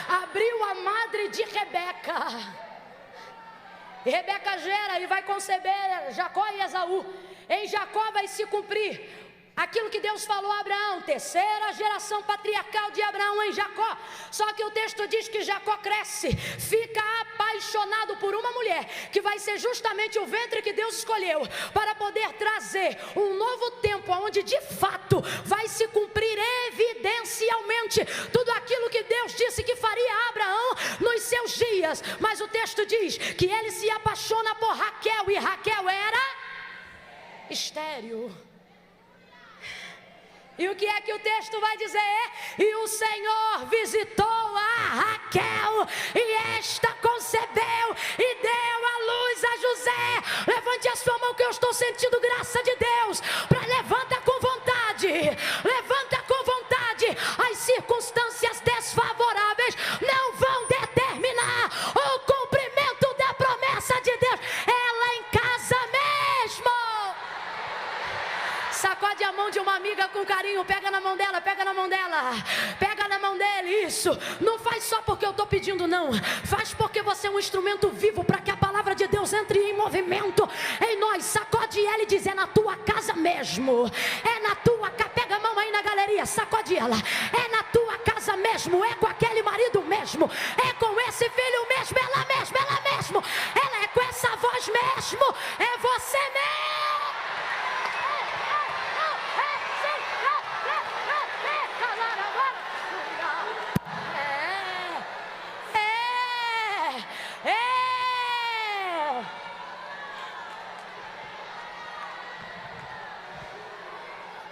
Abriu a madre de Rebeca. E Rebeca gera e vai conceber Jacó e Esaú. Em Jacó vai se cumprir aquilo que Deus falou a Abraão, terceira geração patriarcal de Abraão em Jacó. Só que o texto diz que Jacó cresce, fica apaixonado por uma mulher, que vai ser justamente o ventre que Deus escolheu, para poder trazer um novo tempo, onde de fato vai se cumprir evidencialmente tudo aquilo que Deus disse que faria a Abraão nos seus dias. Mas o texto diz que ele se apaixona por Raquel, e Raquel era estéril. E o que é que o texto vai dizer? E o Senhor visitou a Raquel, e esta concebeu e deu à luz a José. Levante a sua mão que eu estou sentindo graça de Deus. Levanta com vontade. dela, pega na mão dele, isso. Não faz só porque eu estou pedindo, não. Faz porque você é um instrumento vivo para que a palavra de Deus entre em movimento em nós. Sacode ela e diz: é na tua casa mesmo, é na tua casa. Pega a mão aí na galeria, sacode ela. É na tua casa mesmo, é com aquele marido mesmo, é com esse filho mesmo, ela mesmo, ela é com essa voz mesmo, é você mesmo.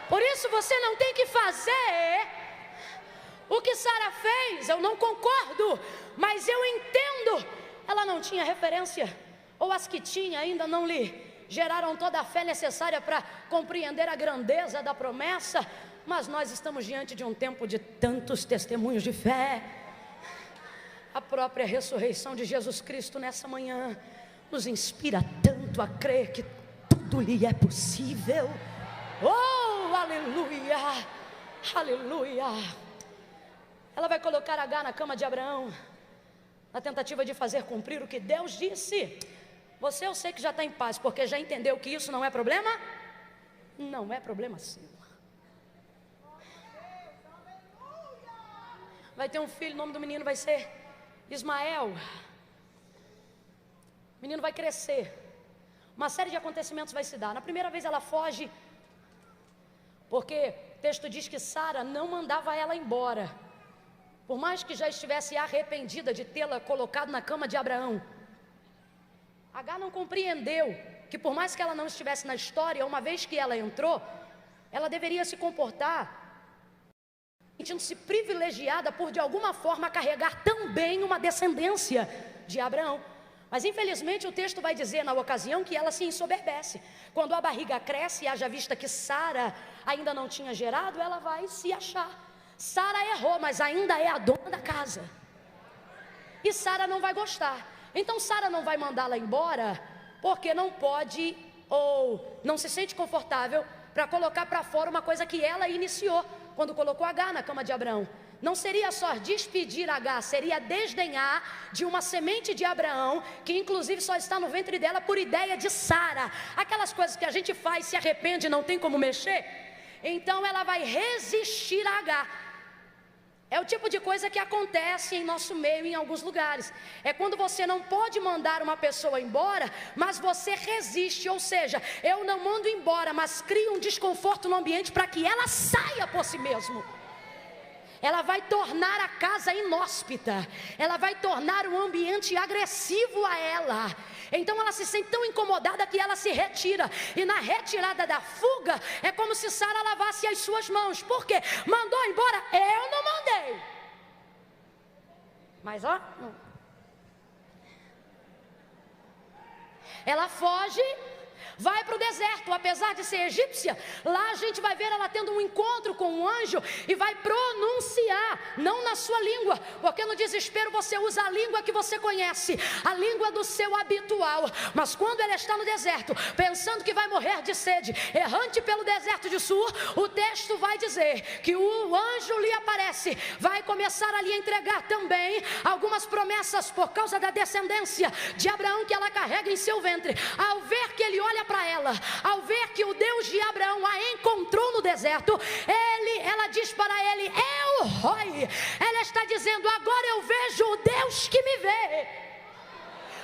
Por isso você não tem que fazer o que Sara fez. Eu não concordo, mas eu entendo. Ela não tinha referência, ou as que tinha ainda não lhe geraram toda a fé necessária para compreender a grandeza da promessa. Mas nós estamos diante de um tempo de tantos testemunhos de fé. A própria ressurreição de Jesus Cristo nessa manhã nos inspira tanto a crer que tudo lhe é possível. Oh, aleluia, aleluia. Ela vai colocar Agar na cama de Abraão, na tentativa de fazer cumprir o que Deus disse. Você, eu sei que já está em paz, porque já entendeu que isso não é problema? Não é problema seu. Vai ter um filho, o nome do menino vai ser Ismael. O menino vai crescer. Uma série de acontecimentos vai se dar. Na primeira vez ela foge, porque o texto diz que Sara não mandava ela embora, por mais que já estivesse arrependida de tê-la colocado na cama de Abraão. Agar não compreendeu que por mais que ela não estivesse na história, uma vez que ela entrou, ela deveria se comportar sentindo-se privilegiada por de alguma forma carregar também uma descendência de Abraão. Mas infelizmente o texto vai dizer na ocasião que ela se ensoberbece. Quando a barriga cresce, haja vista que Sara ainda não tinha gerado, ela vai se achar. Sara errou, mas ainda é a dona da casa. E Sara não vai gostar. Então Sara não vai mandá-la embora, porque não pode ou não se sente confortável para colocar para fora uma coisa que ela iniciou quando colocou Agar na cama de Abraão. Não seria só despedir Agar, seria desdenhar de uma semente de Abraão, que inclusive só está no ventre dela por ideia de Sara. Aquelas coisas que a gente faz, se arrepende, não tem como mexer. Então ela vai resistir a Agar. É o tipo de coisa que acontece em nosso meio, em alguns lugares. É quando você não pode mandar uma pessoa embora, mas você resiste. Ou seja, eu não mando embora, mas crio um desconforto no ambiente para que ela saia por si mesmo. Ela vai tornar a casa inóspita, ela vai tornar o ambiente agressivo a ela. Então ela se sente tão incomodada que ela se retira. E na retirada da fuga, é como se Sara lavasse as suas mãos. Por quê? Mandou embora? Eu não mandei. Mas ó, ela foge, vai para o deserto. Apesar de ser egípcia, lá a gente vai ver ela tendo um encontro com um anjo e vai pronunciar, não na sua língua, porque no desespero você usa a língua que você conhece, a língua do seu habitual. Mas quando ela está no deserto, pensando que vai morrer de sede, errante pelo deserto de Sur, o texto vai dizer que o anjo lhe aparece, vai começar a lhe entregar também algumas promessas por causa da descendência de Abraão que ela carrega em seu ventre. Ao ver que ele olha para ela, ao ver que o Deus de Abraão a encontrou no deserto, ela diz para ele: El Roi. Ela está dizendo: agora eu vejo o Deus que me vê.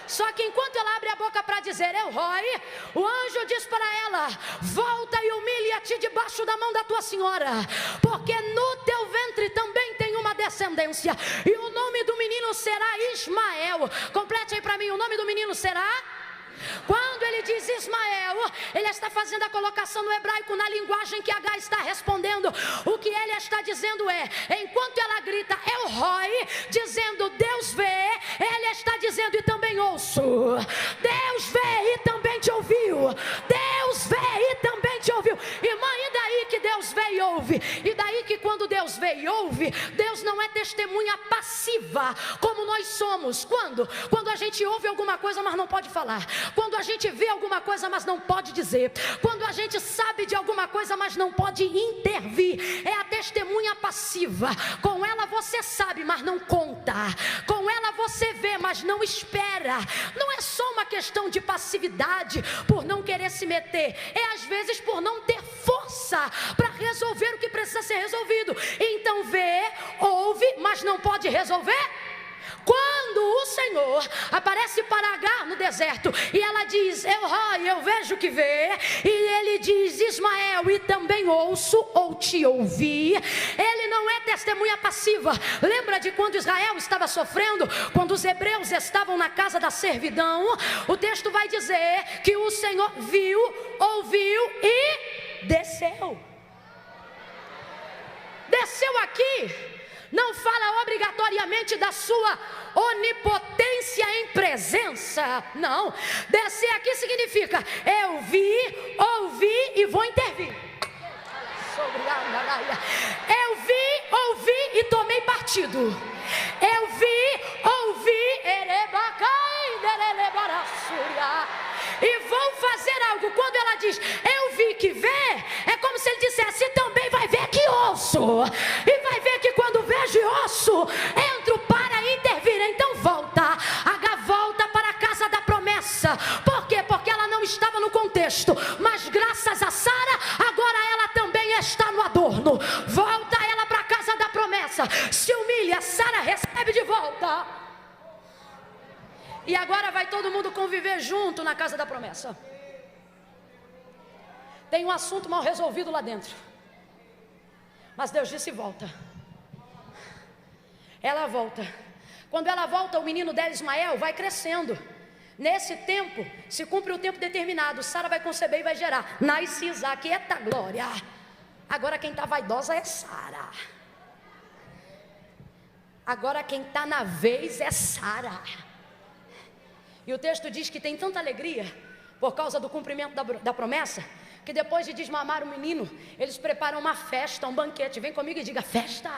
Só que enquanto ela abre a boca para dizer El Roi, o anjo diz para ela: volta e humilha-te debaixo da mão da tua senhora, porque no teu ventre também tem uma descendência, e o nome do menino será Ismael. Complete aí para mim: o nome do menino será... Quando ele diz Ismael, ele está fazendo a colocação no hebraico na linguagem que Agar está respondendo. O que ele está dizendo é, enquanto ela grita El Roi, dizendo Deus vê, ele está dizendo e também ouço. Deus vê e também te ouviu. Deus vê e também te ouviu. Irmã, e daí que Deus vê e ouve? E daí que quando Deus vê e ouve, Deus não é testemunha passiva, como nós somos. Quando a gente ouve alguma coisa, mas não pode falar. Quando a gente vê alguma coisa, mas não pode dizer. Quando a gente sabe de alguma coisa, mas não pode intervir. É a testemunha passiva. Com ela você sabe, mas não conta. Com ela você vê, mas não espera. Não é só uma questão de passividade, por não querer se meter. É às vezes por não ter força para resolver o que precisa ser resolvido. Então vê, ouve, mas não pode resolver. Quando o Senhor aparece para Agar no deserto e ela diz, eu vejo que vê, e ele diz, Ismael, e também ouço ou te ouvi, ele não é testemunha passiva. Lembra de quando Israel estava sofrendo, quando os hebreus estavam na casa da servidão? O texto vai dizer que o Senhor viu, ouviu e desceu. Desceu aqui não fala obrigatoriamente da sua onipotência em presença, não. Descer aqui significa, eu vi, ouvi e vou intervir. Eu vi, ouvi e tomei partido. Eu vi, ouvi, e vou fazer algo. Quando ela diz, eu vi que vê, é como se ele dissesse, também vai ver que ouço. E vai ver que quando vejo e ouço, entro para intervir. Então volta, Agar volta para a casa da promessa. Por quê? Porque ela não estava no contexto, mas graças a Sara, agora ela também está no adorno. Volta ela para a casa da promessa, se humilha, Sara recebe de volta. E agora vai todo mundo conviver junto na casa da promessa. Tem um assunto mal resolvido lá dentro, mas Deus disse volta. Ela volta. Quando ela volta, o menino dela, Ismael, vai crescendo. Nesse tempo, se cumpre o tempo determinado, Sara vai conceber e vai gerar. Nasce Isaac, eita glória. Agora quem está vaidosa é Sara. Agora quem está na vez é Sara. E o texto diz que tem tanta alegria por causa do cumprimento da promessa, que depois de desmamar o menino, eles preparam uma festa, um banquete. Vem comigo e diga festa.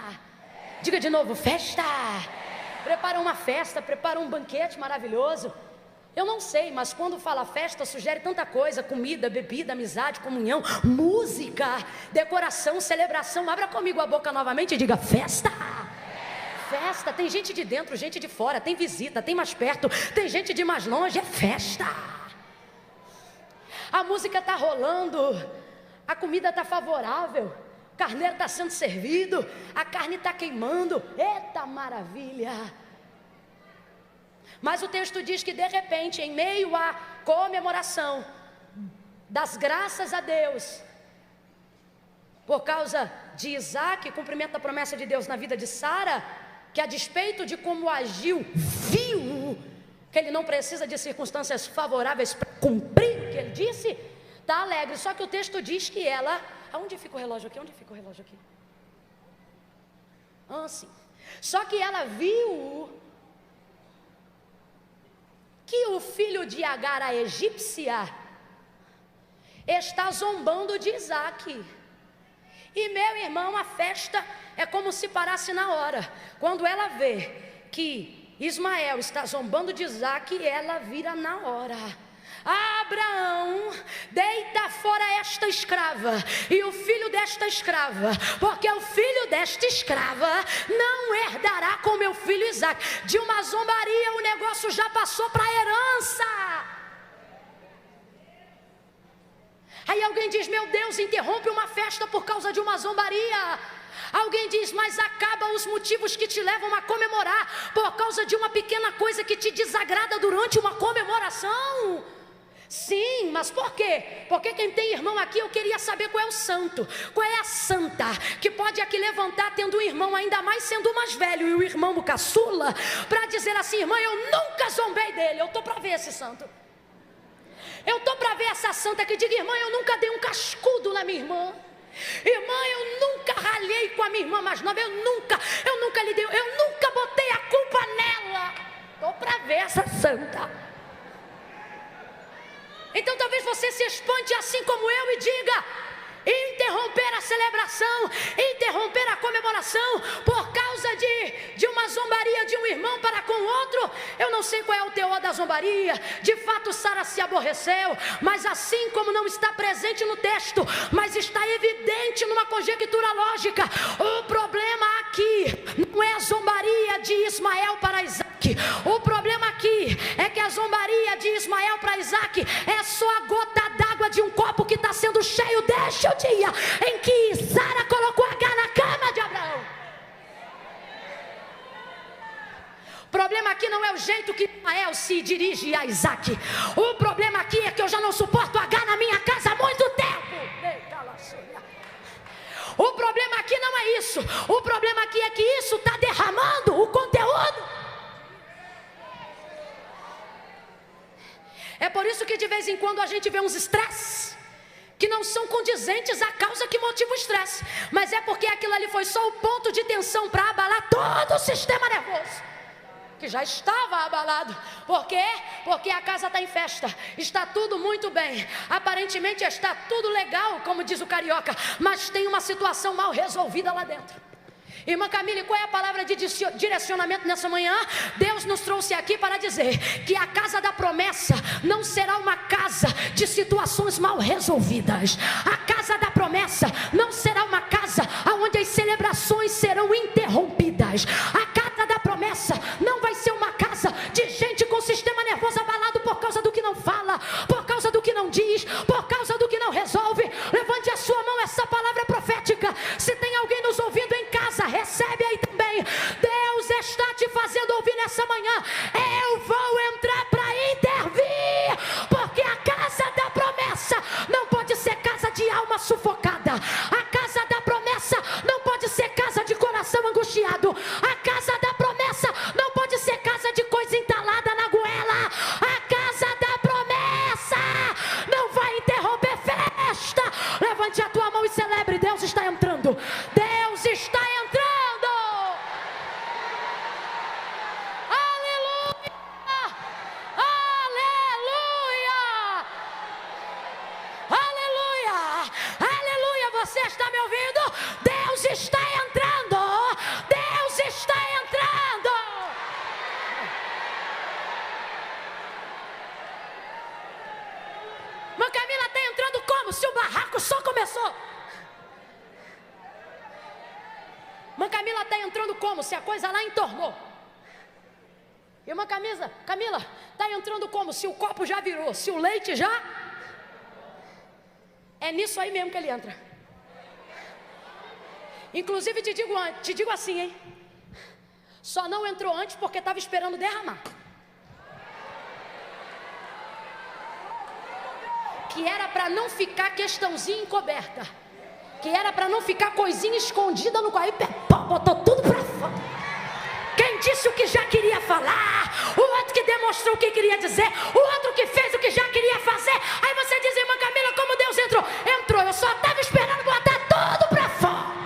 Diga de novo, festa. Preparam uma festa, preparam um banquete maravilhoso. Eu não sei, mas quando fala festa, sugere tanta coisa: comida, bebida, amizade, comunhão, música, decoração, celebração. Abra comigo a boca novamente e diga festa. Festa, tem gente de dentro, gente de fora, tem visita, tem mais perto, tem gente de mais longe, é festa. A música está rolando, a comida está favorável, o carneiro está sendo servido, a carne está queimando, eita maravilha. Mas o texto diz que de repente, em meio à comemoração das graças a Deus, por causa de Isaac, cumprimento da promessa de Deus na vida de Sara, que a despeito de como agiu, viu que ele não precisa de circunstâncias favoráveis para cumprir o que ele disse, está alegre. Só que o texto diz que ela... Aonde fica o relógio aqui? Onde fica o relógio aqui? Ah, sim. Só que ela viu que o filho de Agar, a egípcia, está zombando de Isaac. E meu irmão, a festa é como se parasse na hora. Quando ela vê que Ismael está zombando de Isaac, ela vira na hora. Abraão, deita fora esta escrava e o filho desta escrava, porque o filho desta escrava não herdará com meu filho Isaac. De uma zombaria o negócio já passou para a herança. Aí alguém diz, meu Deus, interrompe uma festa por causa de uma zombaria. Alguém diz, mas acaba os motivos que te levam a comemorar por causa de uma pequena coisa que te desagrada durante uma comemoração. Sim, mas por quê? Porque quem tem irmão aqui, eu queria saber qual é o santo, qual é a santa que pode aqui levantar tendo um irmão, ainda mais sendo o mais velho e o irmão o caçula, para dizer assim, irmã, eu nunca zombei dele. Eu estou para ver esse santo. Eu estou para ver essa santa que diga, irmã, eu nunca dei um cascudo na minha irmã. Irmã, eu nunca ralhei com a minha irmã mais nova, eu nunca lhe dei, eu nunca botei a culpa nela. Estou para ver essa santa. Então talvez você se espante assim como eu e diga, interromper a celebração, interromper a comemoração por causa de uma zombaria de um irmão para com o outro. Eu não sei qual é o teor da zombaria. De fato, Sara se aborreceu, mas assim como não está presente no texto, mas está evidente numa conjectura lógica, o problema aqui não é a zombaria de Ismael para Isaac. O problema aqui é que a zombaria de Ismael para Isaac é só a gota d'água de um copo que está sendo cheio desde o dia em que Sara colocou Agar na cama de Abraão. O problema aqui não é o jeito que Ismael se dirige a Isaac. O problema aqui é que eu já não suporto Agar na minha casa há muito tempo. O problema aqui não é isso. O problema aqui é que isso está derramando o conteúdo. É por isso que de vez em quando a gente vê uns estresses que não são condizentes à causa que motiva o estresse, mas é porque aquilo ali foi só o ponto de tensão para abalar todo o sistema nervoso, que já estava abalado. Por quê? Porque a casa está em festa, está tudo muito bem, aparentemente está tudo legal, como diz o carioca, mas tem uma situação mal resolvida lá dentro. Irmã Camille, qual é a palavra de direcionamento nessa manhã? Deus nos trouxe aqui para dizer que a casa da promessa não será uma casa de situações mal resolvidas. A casa da promessa não será uma casa onde as celebrações serão interrompidas. A casa da promessa não vai ser uma casa de gente com o sistema nervoso abalado por causa do que não fala, por causa do que não diz, por causa do que não resolve. Levante a sua mão, essa palavra profética. Se tem alguém nos ouvindo em casa, recebe aí também. Deus está te fazendo ouvir nessa manhã: eu vou entrar para intervir, porque a casa da promessa não pode ser casa de alma sufocada. A casa da promessa não pode ser casa de coração angustiado. A casa da promessa não pode ser casa de coisa entalada na goela. A casa da promessa não vai interromper festa. Levante a tua mão e celebre. Deus está entrando. Deus está entrando. Aleluia! Aleluia! Aleluia! Aleluia! Você está me ouvindo? Deus está entrando. Deus está entrando. Irmã Camila está entrando como? Se o barraco só começou. Irmã Camila está entrando como? Se a coisa lá entornou. Irmã Camila está entrando como? Se o copo já virou, se o leite já... É nisso aí mesmo que ele entra. Inclusive te digo assim, hein? Só não entrou antes porque estava esperando derramar. Que era para não ficar questãozinha encoberta, que era para não ficar coisinha escondida no quarto. Botou tudo para fora. Quem disse o que já queria falar, o outro que demonstrou o que queria dizer, o outro que fez o que já queria fazer. Aí você diz: irmã Camila, como Deus entrou? Entrou, eu só estava esperando botar tudo para fora.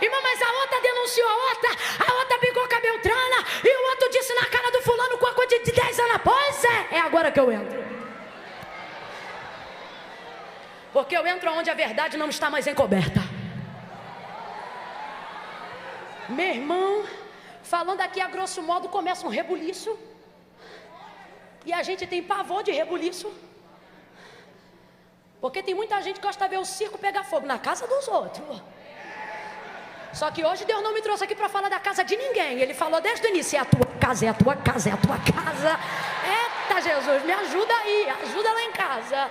Irmã, mas a outra denunciou a outra brigou com a Beltrana, e o outro disse na cara do fulano com a coisa de 10 anos após. É agora que eu entro. Porque eu entro onde a verdade não está mais encoberta. Meu irmão, falando aqui a grosso modo, começa um rebuliço. E a gente tem pavor de rebuliço. Porque tem muita gente que gosta de ver o circo pegar fogo na casa dos outros. Só que hoje Deus não me trouxe aqui para falar da casa de ninguém. Ele falou desde o início: é a tua casa, é a tua casa, é a tua casa. Eita Jesus, me ajuda aí, ajuda lá em casa.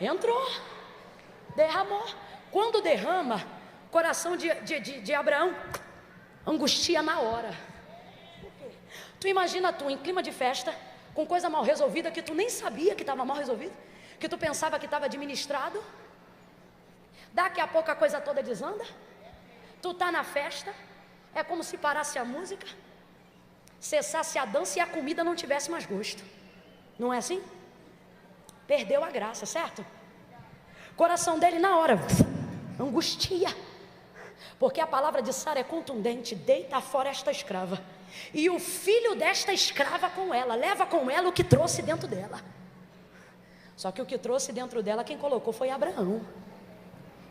Entrou, derramou. Quando derrama, coração de Abraão angustia na hora. Tu imagina tu em clima de festa, com coisa mal resolvida que tu nem sabia que estava mal resolvida, que tu pensava que estava administrado. Daqui a pouco a coisa toda desanda. Tu tá na festa, é como se parasse a música, cessasse a dança e a comida não tivesse mais gosto. Não é assim? Perdeu a graça, certo? Coração dele na hora angustia, porque a palavra de Sara é contundente: deita fora esta escrava, e o filho desta escrava com ela, leva com ela o que trouxe dentro dela. Só que o que trouxe dentro dela, quem colocou foi Abraão.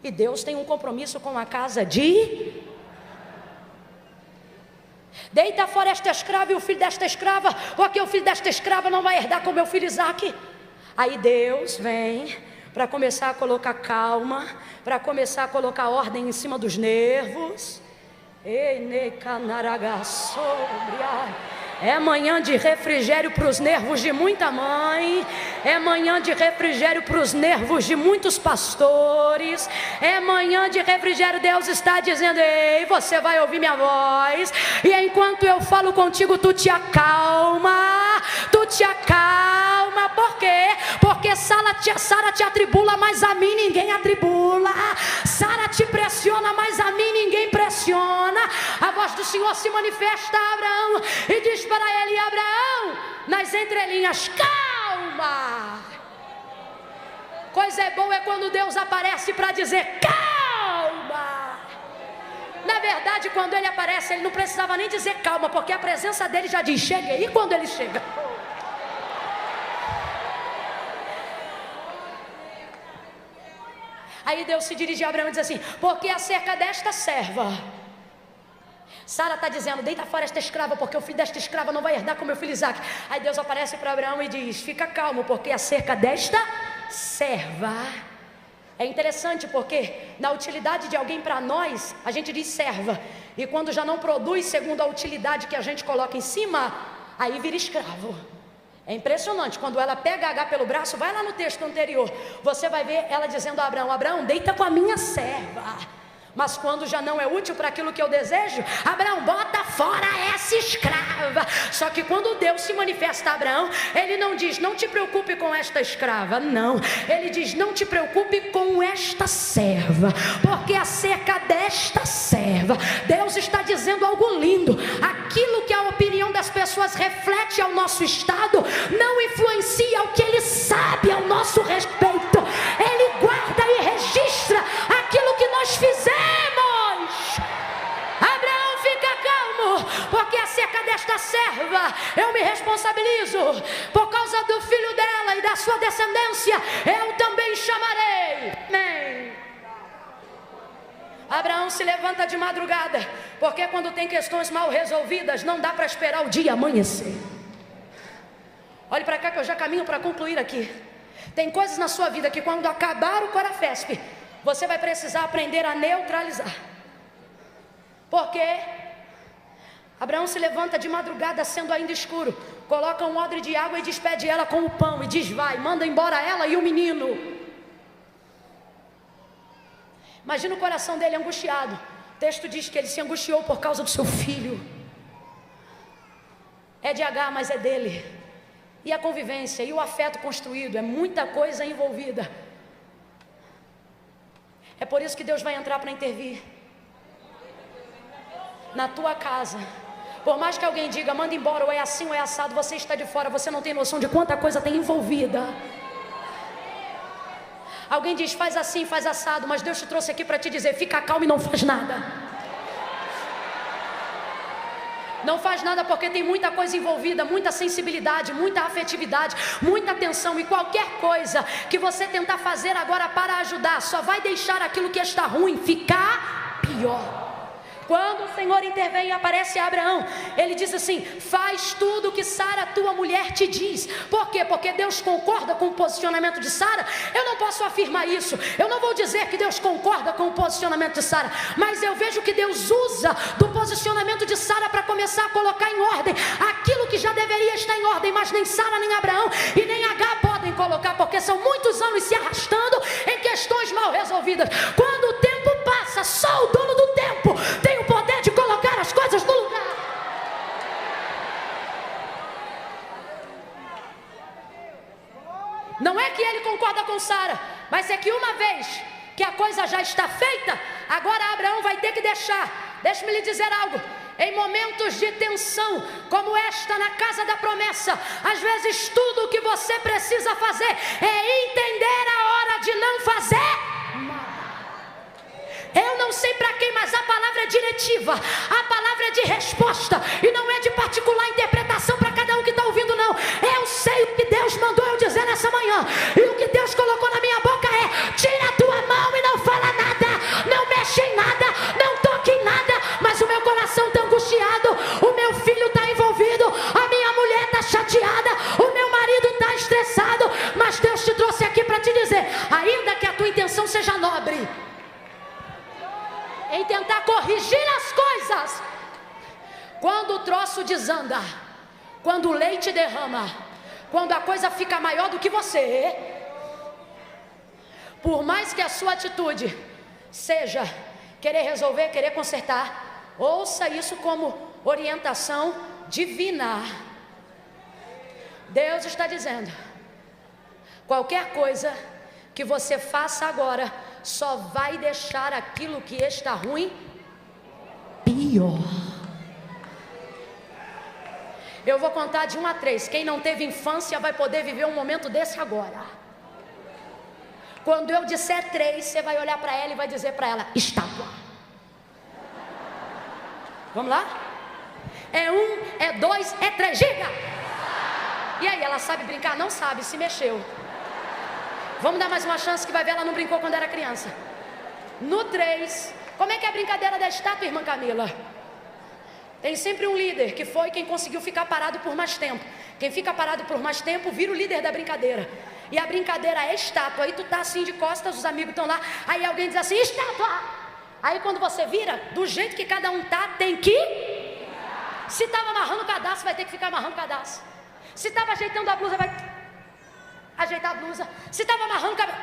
E Deus tem um compromisso com a casa de... Deita fora esta escrava e o filho desta escrava, porque o filho desta escrava não vai herdar com meu filho Isaque. Aí Deus vem para começar a colocar calma, para começar a colocar ordem em cima dos nervos. É manhã de refrigério para os nervos de muita mãe. É manhã de refrigério para os nervos de muitos pastores. É manhã de refrigério. Deus está dizendo: ei, você vai ouvir minha voz. E enquanto eu falo contigo, tu te acalma. Tu te acalma. Por quê? Porque Sara te atribula, mas a mim ninguém atribula. Sara te pressiona, mas a mim ninguém pressiona. A voz do Senhor se manifesta a Abraão e diz para ele: Abraão, nas entrelinhas, calma. Coisa boa é quando Deus aparece para dizer calma. Na verdade, quando ele aparece, ele não precisava nem dizer calma, porque a presença dele já diz: cheguei. E quando ele chega? Aí Deus se dirige a Abraão e diz assim: porque acerca desta serva, Sara está dizendo: deita fora esta escrava, porque o filho desta escrava não vai herdar com meu filho Isaque. Aí Deus aparece para Abraão e diz: fica calmo, porque acerca desta serva. É interessante porque na utilidade de alguém para nós, a gente diz serva. E quando já não produz segundo a utilidade que a gente coloca em cima, aí vira escravo. É impressionante, quando ela pega H pelo braço, vai lá no texto anterior, você vai ver ela dizendo a Abraão: Abraão, deita com a minha serva. Mas quando já não é útil para aquilo que eu desejo, Abraão, bota fora essa escrava. Só que quando Deus se manifesta a Abraão, ele não diz: não te preocupe com esta escrava. Não, ele diz: não te preocupe com esta serva, porque acerca desta serva, Deus está dizendo algo lindo. Aquilo que a opinião das pessoas reflete ao nosso estado, não influencia o que ele sabe ao nosso respeito. Ele guarda e registra aquilo que nós fizemos. Abraão, fica calmo, porque acerca desta serva eu me responsabilizo. Por causa do filho dela e da sua descendência, eu também chamarei. Amém. Abraão se levanta de madrugada, porque quando tem questões mal resolvidas, não dá para esperar o dia amanhecer. Olhe para cá que eu já caminho para concluir aqui. Tem coisas na sua vida que quando acabar o Corafesp, você vai precisar aprender a neutralizar. Porque Abraão se levanta de madrugada, sendo ainda escuro, coloca um odre de água e despede ela com o pão e diz: vai, manda embora ela e o menino. Imagina o coração dele angustiado. O texto diz que ele se angustiou por causa do seu filho. É de H, mas é dele. E a convivência e o afeto construído, é muita coisa envolvida. É por isso que Deus vai entrar para intervir na tua casa. Por mais que alguém diga: manda embora, ou é assim ou é assado, você está de fora, você não tem noção de quanta coisa tem envolvida. Alguém diz: faz assim, faz assado, mas Deus te trouxe aqui para te dizer: fica calmo e não faz nada. Não faz nada porque tem muita coisa envolvida, muita sensibilidade, muita afetividade, muita atenção. E qualquer coisa que você tentar fazer agora para ajudar, só vai deixar aquilo que está ruim ficar pior. Quando o Senhor intervém e aparece a Abraão, ele diz assim: faz tudo o que Sara, tua mulher, te diz. Por quê? Porque Deus concorda com o posicionamento de Sara? Eu não posso afirmar isso. Eu não vou dizer que Deus concorda com o posicionamento de Sara, mas eu vejo que Deus usa do posicionamento de Sara para começar a colocar em ordem aquilo que já deveria estar em ordem, mas nem Sara, nem Abraão e nem H podem colocar, porque são muitos anos se arrastando em questões mal resolvidas. Quando o tempo passa, só o dono do tempo tem o poder de colocar as coisas no lugar. Não é que ele concorda com Sara, mas é que uma vez que a coisa já está feita, agora Abraão vai ter que deixar. Deixe-me lhe dizer algo: em momentos de tensão como esta na casa da promessa, às vezes tudo o que você precisa fazer é entender a hora de não fazer. Eu não sei para quem, mas a palavra é diretiva, a palavra é de resposta, e não é de particular interpretação para cada um que está ouvindo, não. Eu sei o que Deus mandou eu dizer nessa manhã, e o que em tentar corrigir as coisas. Quando o troço desanda, quando o leite derrama, quando a coisa fica maior do que você, por mais que a sua atitude seja querer resolver, querer consertar, ouça isso como orientação divina. Deus está dizendo: qualquer coisa que você faça agora só vai deixar aquilo que está ruim pior. Eu vou contar de 1 a 3. Quem não teve infância vai poder viver um momento desse agora. Quando eu disser 3, você vai olhar para ela e vai dizer para ela: estátua. Vamos lá? É 1, é 2, é 3, diga! E aí, ela sabe brincar? Não sabe, se mexeu. Vamos dar mais uma chance que vai ver, ela não brincou quando era criança. No 3, como é que é a brincadeira da estátua, irmã Camila? Tem sempre um líder, que foi quem conseguiu ficar parado por mais tempo. Quem fica parado por mais tempo vira o líder da brincadeira. E a brincadeira é estátua. Aí tu tá assim de costas, os amigos estão lá, aí alguém diz assim: estátua! Aí quando você vira, do jeito que cada um tá, tem que... Se estava amarrando o cadastro, vai ter que ficar amarrando o cadastro. Se estava ajeitando a blusa, vai ajeitar a blusa. Se estava amarrando o cabelo,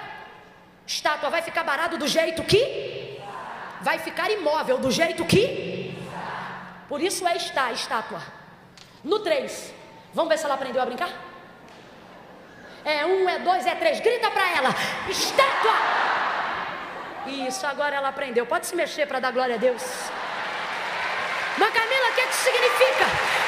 estátua vai ficar parado do jeito que... Vai ficar imóvel do jeito que... Por isso é estátua. No 3, vamos ver se ela aprendeu a brincar? É 1, é 2, é 3, grita para ela: estátua! Isso, agora ela aprendeu. Pode se mexer para dar glória a Deus. Mas Camila, o que isso significa?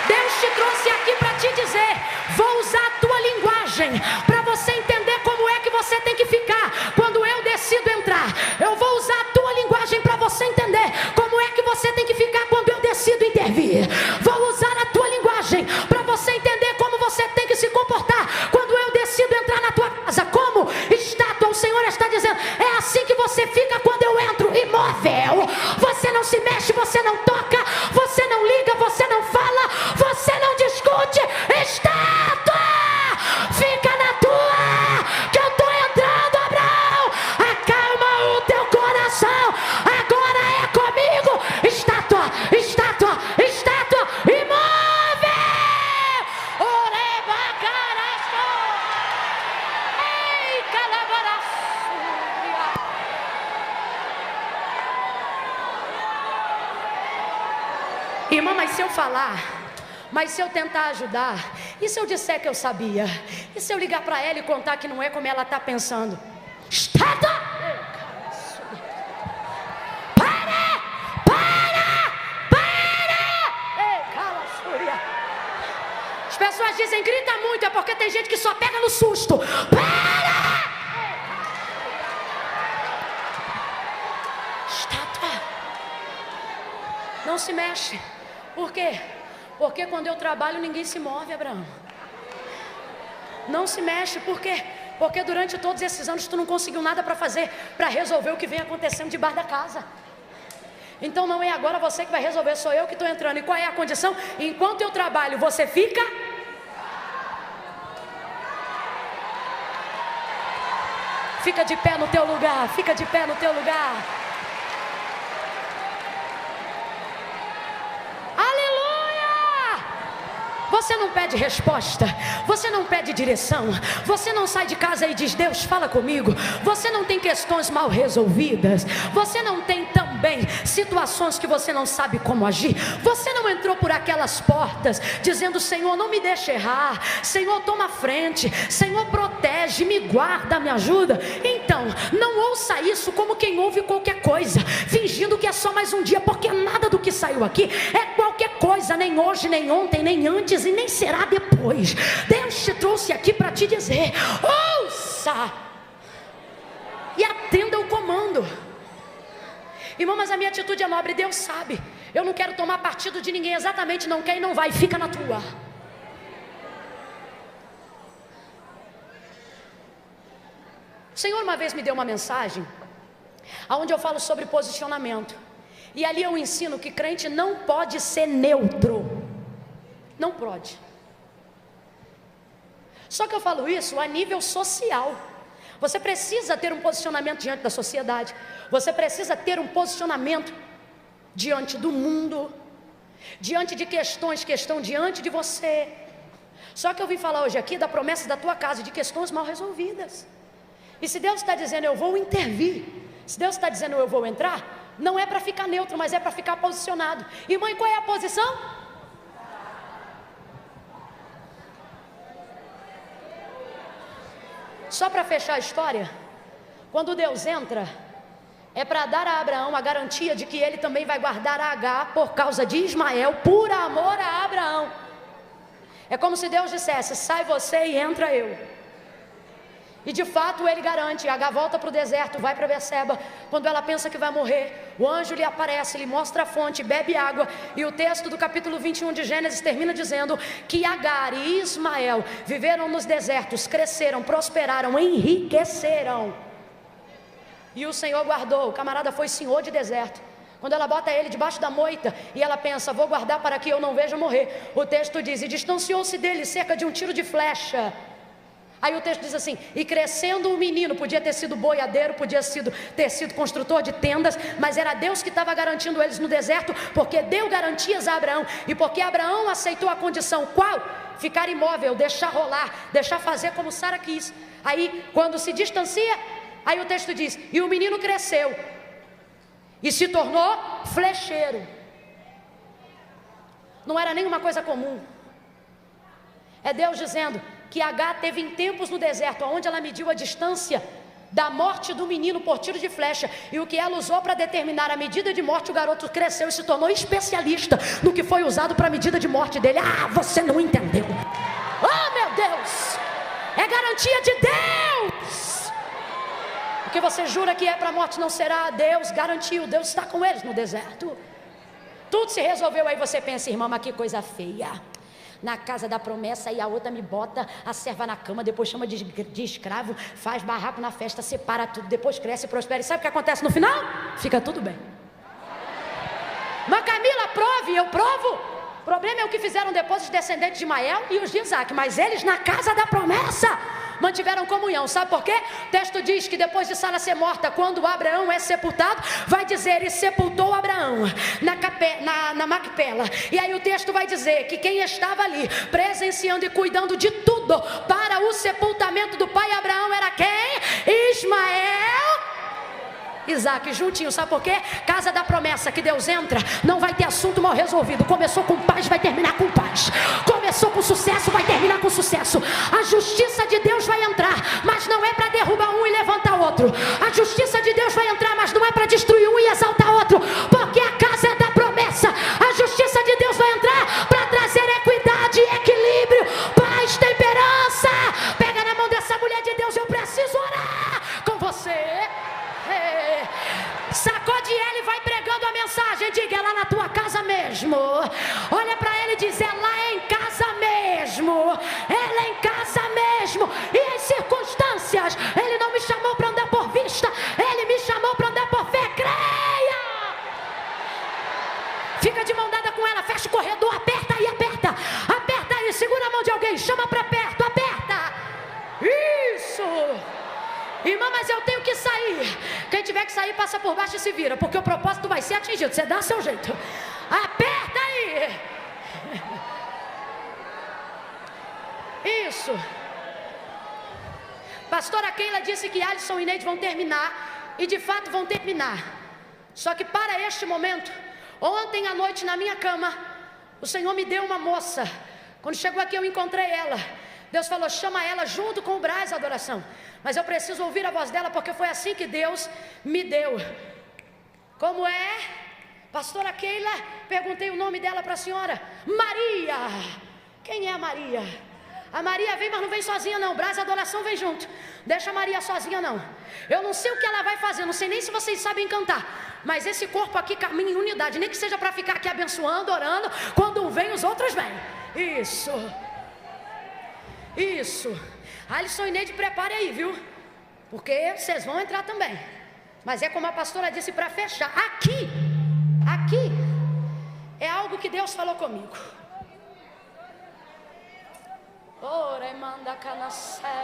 Deus te trouxe aqui para te dizer: vou usar a tua linguagem para você entender como é que você tem que ficar quando eu decido entrar. Eu vou usar a tua linguagem para você entender como é que você tem que ficar quando eu decido intervir. Vou usar a tua linguagem para você entender como você tem que se comportar quando eu decido entrar na tua casa. Como estátua, o Senhor está dizendo: é assim que você fica quando eu entro, imóvel. Você não se mexe, você não toca, você não liga, você não fala, você não discute. Estátua, fica na tua, que eu estou entrando, Abraão. Acalma o teu coração, agora é comigo. Estátua, estátua, estátua, imóvel. Oreba caraço, ei calabaraço. Irmã, mas se eu falar, mas se eu tentar ajudar, e se eu disser que eu sabia, e se eu ligar para ela e contar que não é como ela está pensando? Estátua! Para! Ei, cala, fúria! As pessoas dizem: grita muito, é porque tem gente que só pega no susto. Para! Estátua! Não se mexe. Por quê? Porque quando eu trabalho ninguém se move, Abraão. Não se mexe, por quê? Porque durante todos esses anos tu não conseguiu nada para fazer, para resolver o que vem acontecendo debaixo da casa. Então não é agora você que vai resolver, sou eu que estou entrando. E qual é a condição? Enquanto eu trabalho, você fica... Fica de pé no teu lugar, fica de pé no teu lugar. Você não pede resposta, você não pede direção, você não sai de casa e diz: Deus, fala comigo. Você não tem questões mal resolvidas, você não tem também situações que você não sabe como agir. Você não entrou por aquelas portas dizendo: Senhor, não me deixe errar, Senhor, toma a frente, Senhor, protege, me guarda, me ajuda. Então, não ouça isso como quem ouve qualquer coisa, fingindo que é só mais um dia, porque nada do que saiu aqui é qualquer coisa, nem hoje, nem ontem, nem antes e nem será depois. Deus te trouxe aqui para te dizer: ouça e atenda o comando. Irmão, mas a minha atitude é nobre, Deus sabe. Eu não quero tomar partido de ninguém, exatamente, não quer e não vai, fica na tua. O Senhor uma vez me deu uma mensagem onde eu falo sobre posicionamento, e ali eu ensino que crente não pode ser neutro. Não pode. Só que eu falo isso a nível social, Você precisa ter um posicionamento diante da sociedade. Você precisa ter um posicionamento diante do mundo, diante de questões que estão diante de você. Só que eu vim falar hoje aqui da promessa da tua casa, de questões mal resolvidas. E se Deus está dizendo eu vou intervir, se Deus está dizendo eu vou entrar, não é para ficar neutro, mas é para ficar posicionado. E mãe, qual é a posição? Só para fechar a história, quando Deus entra, é para dar a Abraão a garantia de que ele também vai guardar a Agar por causa de Ismael, por amor a Abraão. É como se Deus dissesse, sai você e entra eu. E de fato ele garante, Agar volta para o deserto, vai para Berseba. Quando ela pensa que vai morrer, o anjo lhe aparece, lhe mostra a fonte, bebe água. E o texto do capítulo 21 de Gênesis termina dizendo que Agar e Ismael viveram nos desertos, cresceram, prosperaram, enriqueceram. E o Senhor guardou, o camarada foi senhor de deserto. Quando ela bota ele debaixo da moita e ela pensa, vou guardar para que eu não veja morrer. O texto diz, e distanciou-se dele cerca de um tiro de flecha. Aí o texto diz assim, e crescendo o menino, podia ter sido boiadeiro, podia ter sido construtor de tendas, mas era Deus que estava garantindo eles no deserto, porque deu garantias a Abraão, e porque Abraão aceitou a condição, qual? Ficar imóvel, deixar rolar, deixar fazer como Sara quis. Aí quando se distancia, aí o texto diz, e o menino cresceu, e se tornou flecheiro. Não era nenhuma coisa comum. É Deus dizendo que Agar teve em tempos no deserto, onde ela mediu a distância da morte do menino por tiro de flecha, e o que ela usou para determinar a medida de morte, o garoto cresceu e se tornou especialista no que foi usado para a medida de morte dele. Ah, você não entendeu. Oh meu Deus, é garantia de Deus. O que você jura que é para a morte não será, Deus garantiu, Deus está com eles no deserto. Tudo se resolveu. Aí você pensa, irmã, mas que coisa feia, na casa da promessa, e a outra me bota a serva na cama, depois chama de escravo, faz barraco na festa, separa tudo, depois cresce e prospera. E sabe o que acontece no final? Fica tudo bem. Mas Camila, prove, eu provo. O problema é o que fizeram depois os descendentes de Ismael e os de Isaac, mas eles na casa da promessa mantiveram comunhão. Sabe por quê? O texto diz que depois de Sara ser morta, quando Abraão é sepultado, vai dizer, e sepultou Abraão na Macpela. E aí o texto vai dizer que quem estava ali presenciando e cuidando de tudo para o sepultamento do pai Abraão era quem? Ismael, Isaac, juntinho. Sabe por quê? Casa da promessa, que Deus entra, não vai ter assunto mal resolvido. Começou com paz, vai terminar com paz. Começou com sucesso, vai terminar com sucesso. A justiça de Deus vai entrar, mas não é para derrubar um e levantar outro. A justiça de Deus vai entrar, mas não é para destruir um e exaltar outro, porque a casa é da promessa. A justiça de Deus vai entrar para trazer equidade, equilíbrio, paz, temperança. Pega na mão dessa mulher de Deus, eu preciso orar com você. Sacode ele e vai pregando a mensagem. Diga, é lá na tua casa mesmo. Olha para ele e diz, é lá em casa mesmo. É lá em casa mesmo. E as circunstâncias, ele não me chamou para andar por vista, ele me chamou para andar por fé. Creia. Fica de mão dada com ela, fecha o corredor, aperta aí, aperta. Aperta aí, segura a mão de alguém, chama para perto, aperta. Isso. Irmã, mas eu tenho que sair. Quem tiver que sair, passa por baixo e se vira, porque o propósito vai ser atingido. Você dá seu jeito. Aperta aí. Isso. Pastora Keila disse que Alisson e Neide vão terminar, e de fato vão terminar. Só que para este momento, ontem à noite na minha cama, o Senhor me deu uma moça. Quando chegou aqui eu encontrei ela. Deus falou, chama ela junto com o Braz Adoração. Mas eu preciso ouvir a voz dela, porque foi assim que Deus me deu. Como é? Pastora Keila, perguntei o nome dela para a senhora. Maria. Quem é a Maria? A Maria vem, mas não vem sozinha não. Braz Adoração vem junto. Deixa a Maria sozinha não. Eu não sei o que ela vai fazer, não sei nem se vocês sabem cantar, mas esse corpo aqui caminha em unidade. Nem que seja para ficar aqui abençoando, orando. Quando um vem, os outros vêm. Isso. Isso. Alisson e Neide, prepare aí, viu? Porque vocês vão entrar também. Mas é como a pastora disse, para fechar. Aqui é algo que Deus falou comigo. Ora, manda canacé.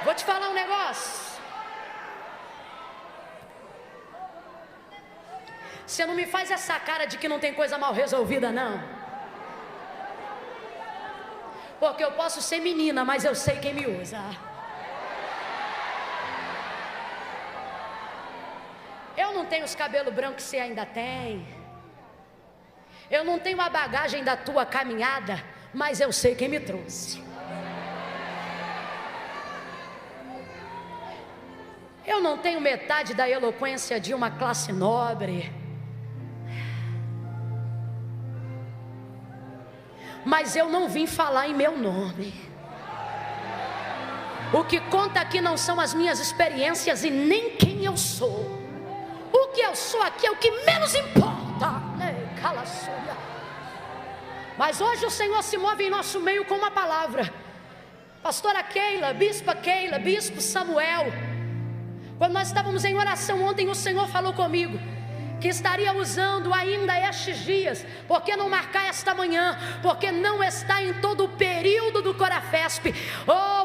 Vou te falar um negócio. Você não me faz essa cara de que não tem coisa mal resolvida, não. Porque eu posso ser menina, mas eu sei quem me usa. Eu não tenho os cabelos brancos que você ainda tem. Eu não tenho a bagagem da tua caminhada, mas eu sei quem me trouxe. Eu não tenho metade da eloquência de uma classe nobre, mas eu não vim falar em meu nome. O que conta aqui não são as minhas experiências e nem quem eu sou. O que eu sou aqui é o que menos importa. Mas hoje o Senhor se move em nosso meio com uma palavra. Pastora Keila, bispo Samuel, quando nós estávamos em oração ontem, o Senhor falou comigo que estaria usando ainda estes dias. Por que não marcar esta manhã? Porque não está em todo o período do Corafesp,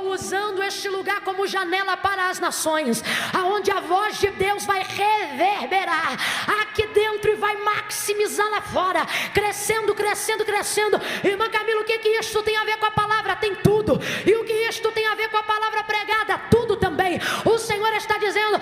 usando este lugar como janela para as nações, aonde a voz de Deus vai reverberar aqui dentro e vai maximizar lá fora, crescendo, crescendo, crescendo. Irmã Camila, o que isto tem a ver com a palavra? Tem tudo. E o que isto tem a ver com a palavra pregada? Tudo também. O Senhor está dizendo: